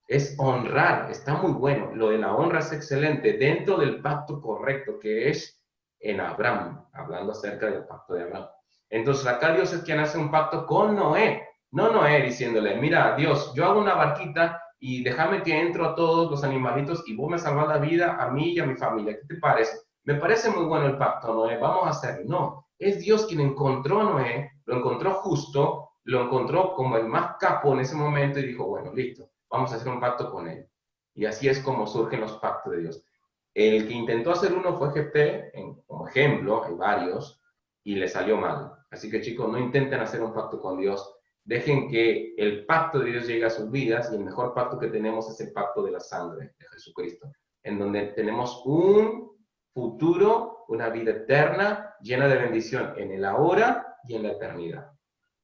Es honrar, está muy bueno. Lo de la honra es excelente dentro del pacto correcto que es en Abraham, hablando acerca del pacto de Abraham. Entonces acá Dios es quien hace un pacto con Noé, no Noé diciéndole: mira Dios, yo hago una barquita y déjame que entro a todos los animalitos y vos me salvas la vida a mí y a mi familia. ¿Qué te parece? Me parece muy bueno el pacto, Noé, vamos a hacerlo. No, es Dios quien encontró a Noé, lo encontró justo, lo encontró como el más capo en ese momento y dijo: bueno, listo, vamos a hacer un pacto con él. Y así es como surgen los pactos de Dios. El que intentó hacer uno fue Jefté, como ejemplo, hay varios, y le salió mal. Así que chicos, no intenten hacer un pacto con Dios. Dejen que el pacto de Dios llegue a sus vidas, y el mejor pacto que tenemos es el pacto de la sangre de Jesucristo, en donde tenemos un futuro, una vida eterna, llena de bendición en el ahora y en la eternidad.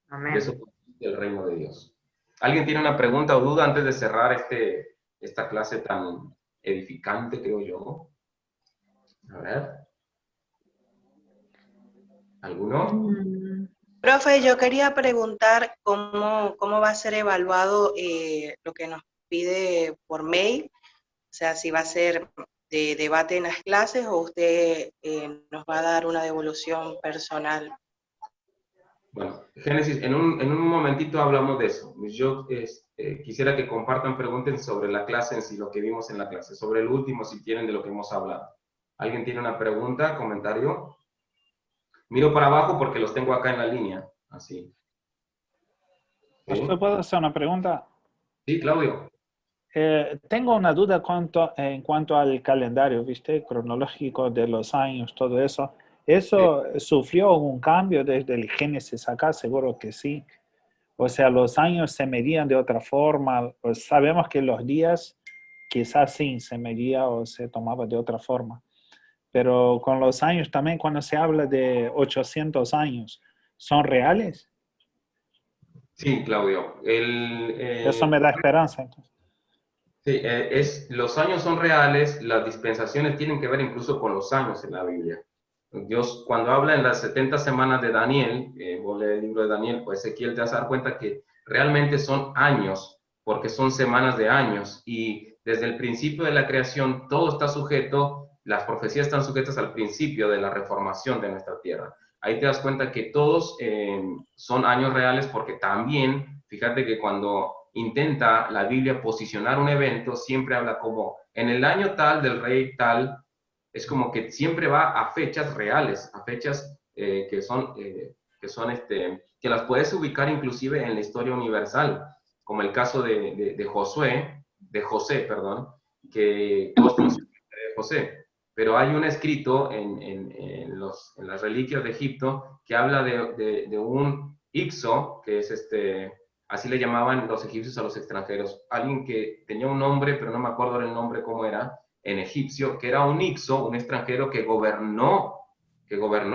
Amén. Y eso es el reino de Dios. ¿Alguien tiene una pregunta o duda antes de cerrar esta clase tan edificante, creo yo? A ver. ¿Alguno? Profe, yo quería preguntar cómo va a ser evaluado lo que nos pide por mail, o sea, si va a ser de debate en las clases o usted nos va a dar una devolución personal. Bueno, Génesis, en un momentito hablamos de eso. Yo quisiera que compartan, pregunten sobre la clase en sí, lo que vimos en la clase, sobre el último, si tienen, de lo que hemos hablado. ¿Alguien tiene una pregunta, comentario? Miro para abajo porque los tengo acá en la línea, así. ¿Sí? ¿Puedo hacer una pregunta? Sí, Claudio. Tengo una duda en cuanto al calendario, ¿viste? Cronológico de los años, todo eso. ¿Eso sufrió un cambio desde el Génesis acá? Seguro que sí. O sea, los años se medían de otra forma. Pues sabemos que los días quizás sí se medía o se tomaba de otra forma. Pero con los años también, cuando se habla de 800 años, ¿son reales? Sí, Claudio. Eso me da esperanza, entonces. Sí, los años son reales, las dispensaciones tienen que ver incluso con los años en la Biblia. Dios, cuando habla en las 70 semanas de Daniel, vos lees el libro de Daniel, pues Ezequiel te vas a dar cuenta que realmente son años, porque son semanas de años, y desde el principio de la creación todo está sujeto, las profecías están sujetas al principio de la reformación de nuestra tierra. Ahí te das cuenta que todos son años reales, porque también, fíjate que cuando intenta la Biblia posicionar un evento, siempre habla como en el año tal del rey tal. Es como que siempre va a fechas reales, a fechas que las puedes ubicar inclusive en la historia universal, como el caso de José, que todos conocemos de José, pero hay un escrito en las reliquias de Egipto que habla de un Ixo, que es Así le llamaban los egipcios a los extranjeros. Alguien que tenía un nombre, pero no me acuerdo el nombre cómo era, en egipcio, que era un Ixo, un extranjero que gobernó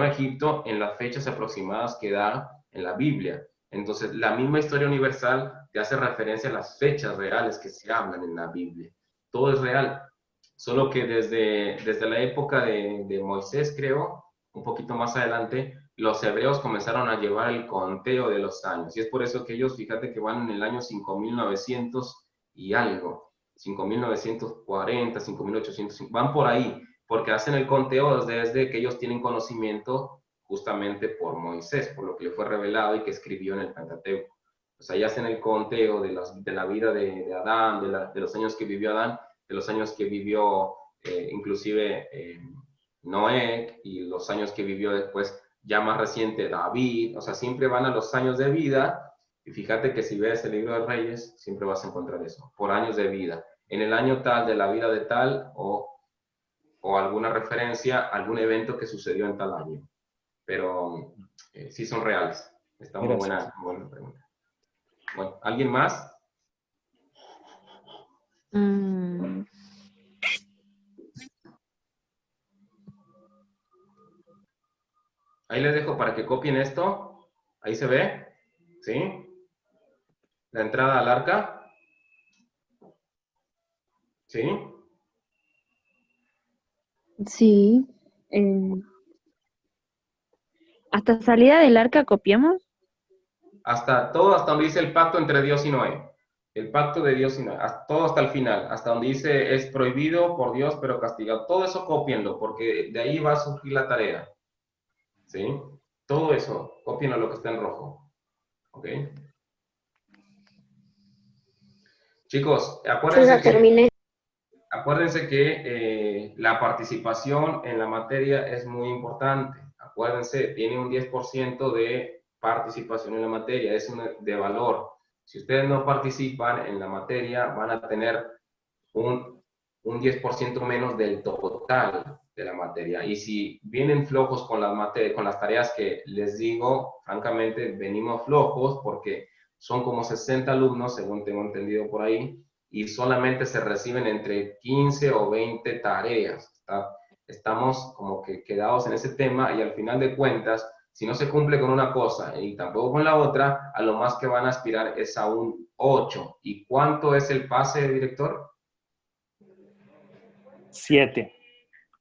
Egipto en las fechas aproximadas que da en la Biblia. Entonces, la misma historia universal te hace referencia a las fechas reales que se hablan en la Biblia. Todo es real, solo que desde la época de Moisés, creo, un poquito más adelante, los hebreos comenzaron a llevar el conteo de los años. Y es por eso que ellos, fíjate que van en el año 5900 y algo, 5940, 5800, van por ahí, porque hacen el conteo desde que ellos tienen conocimiento justamente por Moisés, por lo que le fue revelado y que escribió en el Pentateuco. Pues ahí hacen el conteo de la vida de Adán, de los años que vivió Adán, de los años que vivió inclusive Noé, y los años que vivió después, ya más reciente, David. O sea, siempre van a los años de vida, y fíjate que si ves el libro de Reyes, siempre vas a encontrar eso, por años de vida. En el año tal de la vida de tal, o alguna referencia a algún evento que sucedió en tal año. Pero sí son reales. Está muy buena pregunta. Bueno, ¿alguien más? Ahí les dejo para que copien esto. Ahí se ve, ¿sí? La entrada al arca. ¿Sí? Sí. ¿Hasta salida del arca copiamos? Hasta donde dice el pacto entre Dios y Noé. El pacto de Dios y Noé. Todo hasta el final. Hasta donde dice es prohibido por Dios, pero castigado. Todo eso cópienlo, porque de ahí va a surgir la tarea. ¿Sí? Todo eso, cópienlo lo que está en rojo. ¿Ok? Chicos, acuérdense que la participación en la materia es muy importante. Acuérdense, tiene un 10% de participación en la materia, es de valor. Si ustedes no participan en la materia, van a tener un 10% menos del total de la materia. Y si vienen flojos con las tareas que les digo, francamente, venimos flojos porque son como 60 alumnos, según tengo entendido por ahí, y solamente se reciben entre 15 o 20 tareas. Estamos como que quedados en ese tema, y al final de cuentas, si no se cumple con una cosa y tampoco con la otra, a lo más que van a aspirar es a un 8. ¿Y cuánto es el pase, director? 7.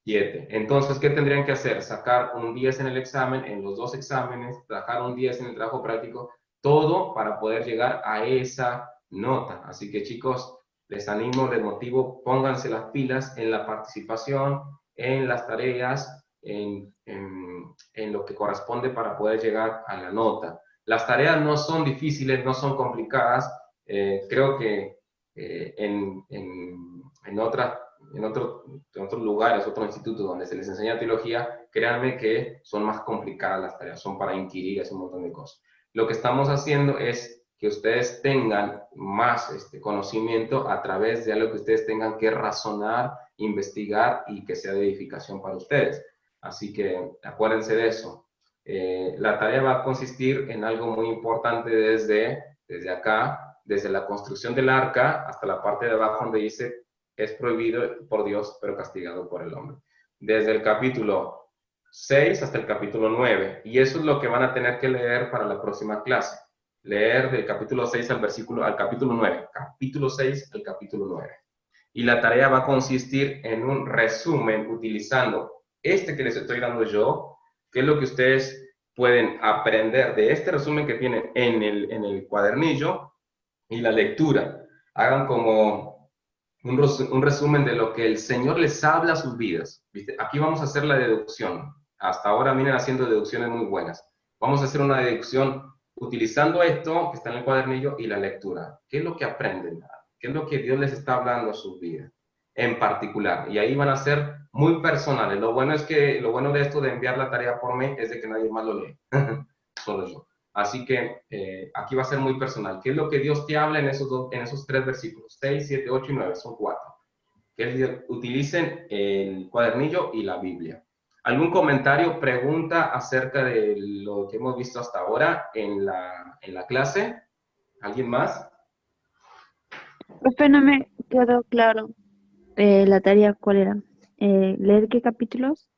7. Entonces, ¿qué tendrían que hacer? Sacar un 10 en el examen, en los 2 exámenes, sacar un 10 en el trabajo práctico, todo para poder llegar a esa nota. Así que, chicos, les animo, les motivo, pónganse las pilas en la participación, en las tareas, en lo que corresponde para poder llegar a la nota. Las tareas no son difíciles, no son complicadas. Creo que en otros lugares, otros institutos donde se les enseña teología, créanme que son más complicadas las tareas, son para inquirir, es un montón de cosas. Lo que estamos haciendo es que ustedes tengan más conocimiento a través de algo que ustedes tengan que razonar, investigar y que sea de edificación para ustedes. Así que acuérdense de eso. La tarea va a consistir en algo muy importante desde acá, desde la construcción del arca hasta la parte de abajo donde dice es prohibido por Dios, pero castigado por el hombre. Desde el capítulo 6 hasta el capítulo 9. Y eso es lo que van a tener que leer para la próxima clase. Leer del capítulo 6 al capítulo 9. Capítulo 6 al capítulo 9. Y la tarea va a consistir en un resumen utilizando que les estoy dando yo, que es lo que ustedes pueden aprender de este resumen que tienen en el cuadernillo, y la lectura. Hagan como un resumen de lo que el Señor les habla a sus vidas. ¿Viste? Aquí vamos a hacer la deducción. Hasta ahora vienen haciendo deducciones muy buenas. Vamos a hacer una deducción utilizando esto que está en el cuadernillo y la lectura. ¿Qué es lo que aprenden? ¿Qué es lo que Dios les está hablando a sus vidas en particular? Y ahí van a ser muy personales. Lo bueno de esto de enviar la tarea por mail es de que nadie más lo lee. Solo yo. Así que aquí va a ser muy personal. ¿Qué es lo que Dios te habla en esos 3 versículos? 6, 7, 8 y 9. Son 4. Que utilicen el cuadernillo y la Biblia. ¿Algún comentario, pregunta acerca de lo que hemos visto hasta ahora en la clase? ¿Alguien más? Profe, no me quedó claro la tarea, ¿cuál era? ¿Leer qué capítulos?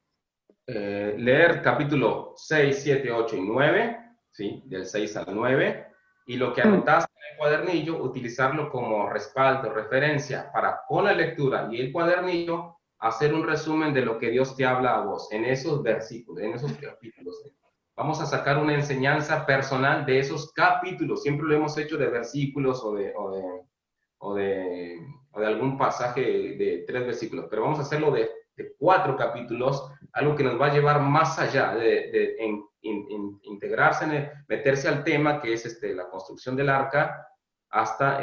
Leer capítulo 6, 7, 8 y 9, ¿sí? Del 6 al 9, y lo que anotaste en el cuadernillo, utilizarlo como respaldo, referencia, para con la lectura y el cuadernillo, hacer un resumen de lo que Dios te habla a vos, en esos versículos, en esos capítulos. Vamos a sacar una enseñanza personal de esos capítulos, siempre lo hemos hecho de versículos o de algún pasaje de 3 versículos, pero vamos a hacerlo de 4 capítulos, algo que nos va a llevar más allá de integrarse, meterse al tema que es la construcción del arca, hasta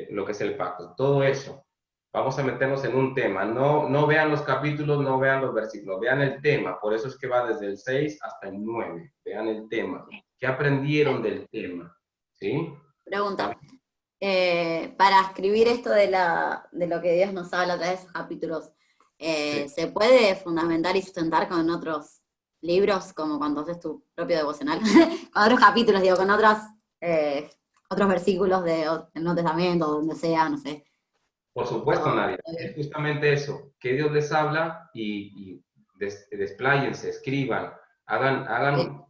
lo que es el pacto. Todo eso, vamos a meternos en un tema. No vean los capítulos, no vean los versículos, vean el tema. Por eso es que va desde el 6 hasta el 9. Vean el tema. ¿Qué aprendieron del tema? ¿Sí? Pregunta. Para escribir esto de lo que Dios nos habla a través de esos capítulos, ¿se puede fundamentar y sustentar con otros libros, como cuando haces tu propio devocional? Con otros capítulos, digo, con otros versículos del Nuevo Testamento, donde sea, no sé. Por supuesto, Nadia. Es justamente eso, que Dios les habla y despláyense, escriban, hagan algo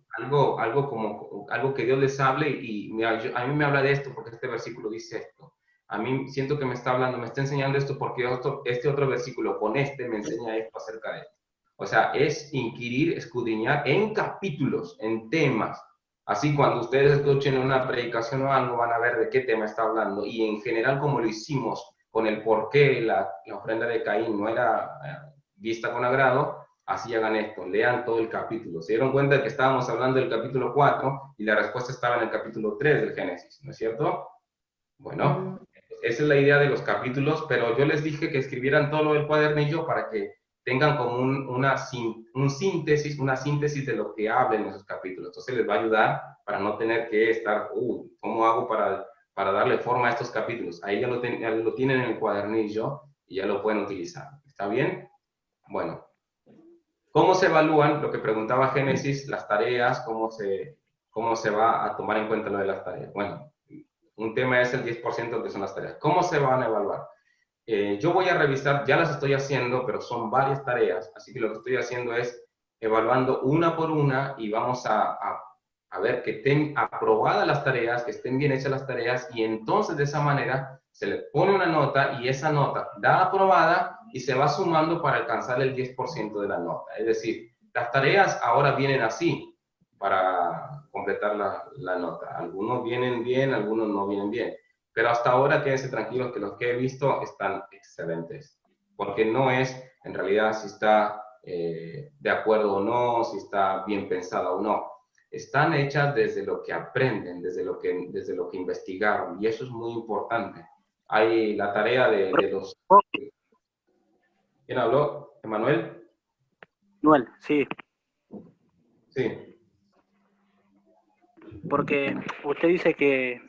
que Dios les hable y a mí me habla de esto porque este versículo dice esto. A mí siento que me está hablando, me está enseñando esto porque este otro versículo con este me enseña esto acerca de esto. O sea, es inquirir, escudriñar en capítulos, en temas. Así cuando ustedes escuchen una predicación o algo van a ver de qué tema está hablando y en general como lo hicimos con el por qué la ofrenda de Caín no era vista con agrado, así hagan esto, lean todo el capítulo. Se dieron cuenta de que estábamos hablando del capítulo 4 y la respuesta estaba en el capítulo 3 del Génesis, ¿no es cierto? Bueno, esa es la idea de los capítulos, pero yo les dije que escribieran todo lo del cuadernillo para que tengan como una síntesis de lo que hablen en esos capítulos. Entonces les va a ayudar para no tener que estar, ¿cómo hago para darle forma a estos capítulos? Ahí ya lo tienen en el cuadernillo y ya lo pueden utilizar. ¿Está bien? Bueno. ¿Cómo se evalúan? Lo que preguntaba Génesis, las tareas, cómo se va a tomar en cuenta lo de las tareas. Bueno, un tema es el 10% que son las tareas. ¿Cómo se van a evaluar? Yo voy a revisar, ya las estoy haciendo, pero son varias tareas, así que lo que estoy haciendo es evaluando una por una y vamos a ver que estén aprobadas las tareas, que estén bien hechas las tareas y entonces de esa manera se le pone una nota y esa nota da aprobada y se va sumando para alcanzar el 10% de la nota. Es decir, las tareas ahora vienen así para completar la nota. Algunos vienen bien, algunos no vienen bien. Pero hasta ahora quédense tranquilos que los que he visto están excelentes. Porque no es en realidad si está de acuerdo o no, si está bien pensada o no. Están hechas desde lo que aprenden, desde lo que investigaron. Y eso es muy importante. Hay la tarea de los... ¿Quién habló? ¿Emanuel? Manuel, sí. Sí. Porque usted dice que,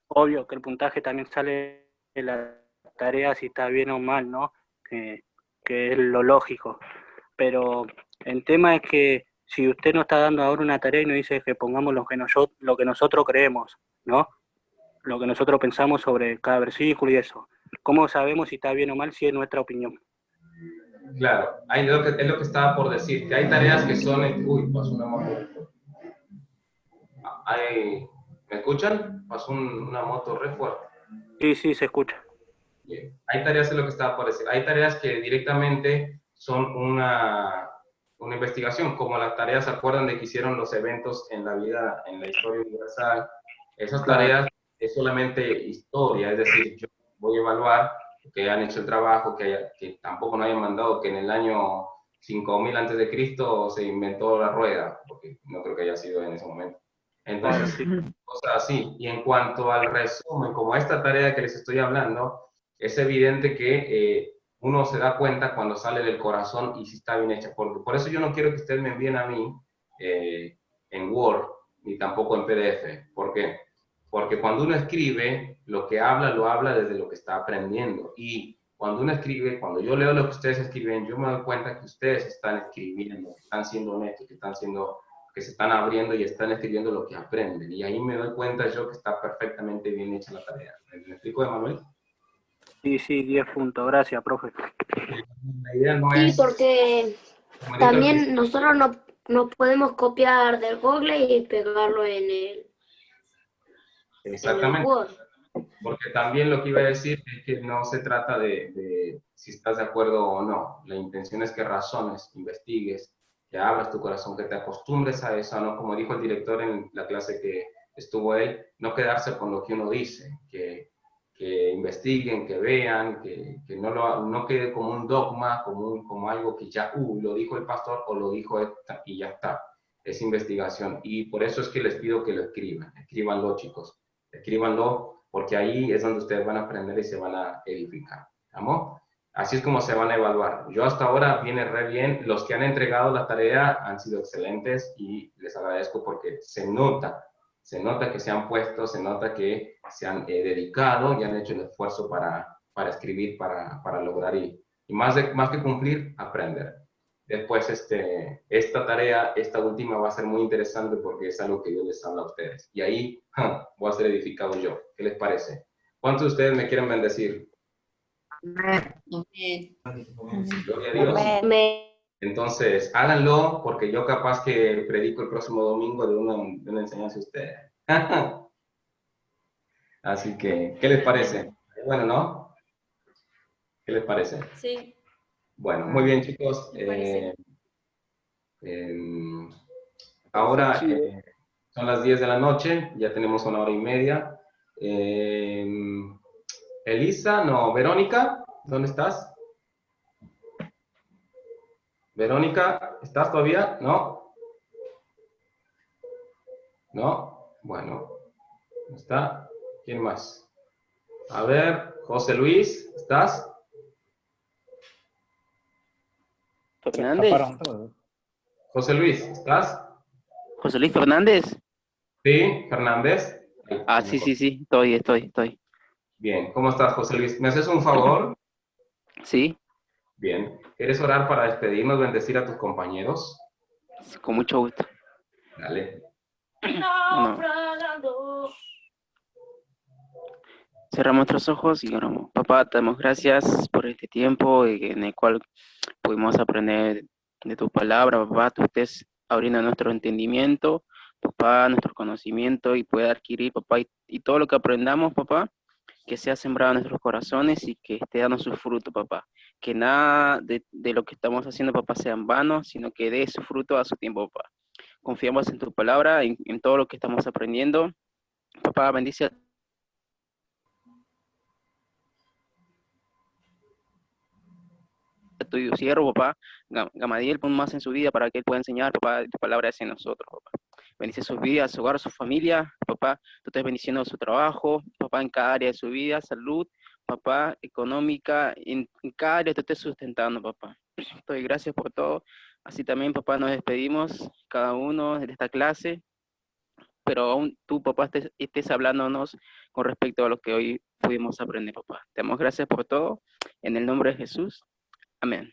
obvio, que el puntaje también sale de la tarea si está bien o mal, ¿no? Que es lo lógico. Pero el tema es que si usted nos está dando ahora una tarea y nos dice que pongamos lo que nosotros creemos, ¿no? Lo que nosotros pensamos sobre cada versículo y eso. ¿Cómo sabemos si está bien o mal si es nuestra opinión? Claro, es lo que estaba por decir, que hay tareas que son... Uy, pasó una moto. ¿Me escuchan? Pasó una moto re fuerte. Sí, se escucha. Bien. Hay tareas, es lo que estaba por decir. Hay tareas que directamente son una investigación, como las tareas, ¿se acuerdan de que hicieron los eventos en la historia universal? Esas tareas es solamente historia, es decir, yo voy a evaluar que hayan hecho el trabajo, que tampoco nos hayan mandado que en el año 5000 antes de Cristo se inventó la rueda, porque no creo que haya sido en ese momento. Entonces, cosas así. Y en cuanto al resumen, como esta tarea que les estoy hablando, es evidente que uno se da cuenta cuando sale del corazón y si está bien hecha. Por eso yo no quiero que ustedes me envíen a mí en Word, ni tampoco en PDF. ¿Por qué? Porque cuando uno escribe, lo que habla, lo habla desde lo que está aprendiendo. Y cuando uno escribe, cuando yo leo lo que ustedes escriben, yo me doy cuenta que ustedes están escribiendo, que están siendo honestos, que están siendo que se están abriendo y están escribiendo lo que aprenden. Y ahí me doy cuenta yo que está perfectamente bien hecha la tarea. ¿Me explico, Emanuel? Sí, sí, 10 puntos. Gracias, profe. La idea no Sí, es... porque también nosotros no podemos copiar del Google y pegarlo en el Exactamente. Word. Porque también lo que iba a decir es que no se trata de si estás de acuerdo o no. La intención es que razones, investigues, que abras tu corazón, que te acostumbres a eso, ¿no? Como dijo el director en la clase que estuvo ahí, no quedarse con lo que uno dice, que investiguen, que vean, que no quede como un dogma, como algo que ya, lo dijo el pastor o lo dijo esta, y ya está. Es investigación. Y por eso es que les pido que lo escriban. Escríbanlo, chicos. Escríbanlo, porque ahí es donde ustedes van a aprender y se van a edificar. ¿Vamos? Así es como se van a evaluar. Yo hasta ahora viene re bien. Los que han entregado la tarea han sido excelentes y les agradezco porque se nota que se han puesto, se nota que se han dedicado y han hecho el esfuerzo para escribir, para lograr y más que cumplir, aprender. Después, esta tarea, esta última va a ser muy interesante porque es algo que yo les hablo a ustedes. Y ahí voy a ser edificado yo. ¿Qué les parece? ¿Cuántos de ustedes me quieren bendecir? Gloria a Dios. Entonces, háganlo porque yo capaz que predico el próximo domingo de una enseñanza a ustedes. Así que, ¿qué les parece? Bueno, ¿no? ¿Qué les parece? Sí. Bueno, muy bien, chicos. Ahora son las 10 de la noche, ya tenemos 1 hora y media. Elisa, no, Verónica, ¿dónde estás? Verónica, ¿estás todavía? ¿No? ¿No? Bueno, ¿no está? ¿Quién más? A ver, José Luis, ¿estás? Fernández. José Luis, ¿estás? José Luis Fernández. Sí, Fernández. Ah, sí, estoy. Bien, ¿cómo estás, José Luis? ¿Me haces un favor? Sí. Bien. ¿Quieres orar para despedirnos, bendecir a tus compañeros? Con mucho gusto. Dale. Bueno. Cerramos nuestros ojos y oramos. Papá, te damos gracias por este tiempo en el cual pudimos aprender de tu palabra, papá. Tú estés abriendo nuestro entendimiento, papá, nuestro conocimiento y pueda adquirir, papá, y todo lo que aprendamos, papá, que sea sembrado en nuestros corazones y que esté dando su fruto, papá. Que nada de lo que estamos haciendo, papá, sea en vano, sino que dé su fruto a su tiempo, papá. Confiamos en tu palabra, en todo lo que estamos aprendiendo. Papá, bendice a tu siervo, papá, Gamadiel, pon más en su vida para que él pueda enseñar, papá, tu palabra es en nosotros, papá. Bendice sus vidas, su hogar, su familia, papá, tú estás bendiciendo su trabajo, papá, en cada área de su vida, salud, papá, económica, en cada área te estés sustentando, papá. Te doy gracias por todo. Así también, papá, nos despedimos, cada uno de esta clase, pero aún tú, papá, estés hablándonos con respecto a lo que hoy pudimos aprender, papá. Te damos gracias por todo, en el nombre de Jesús. Amén.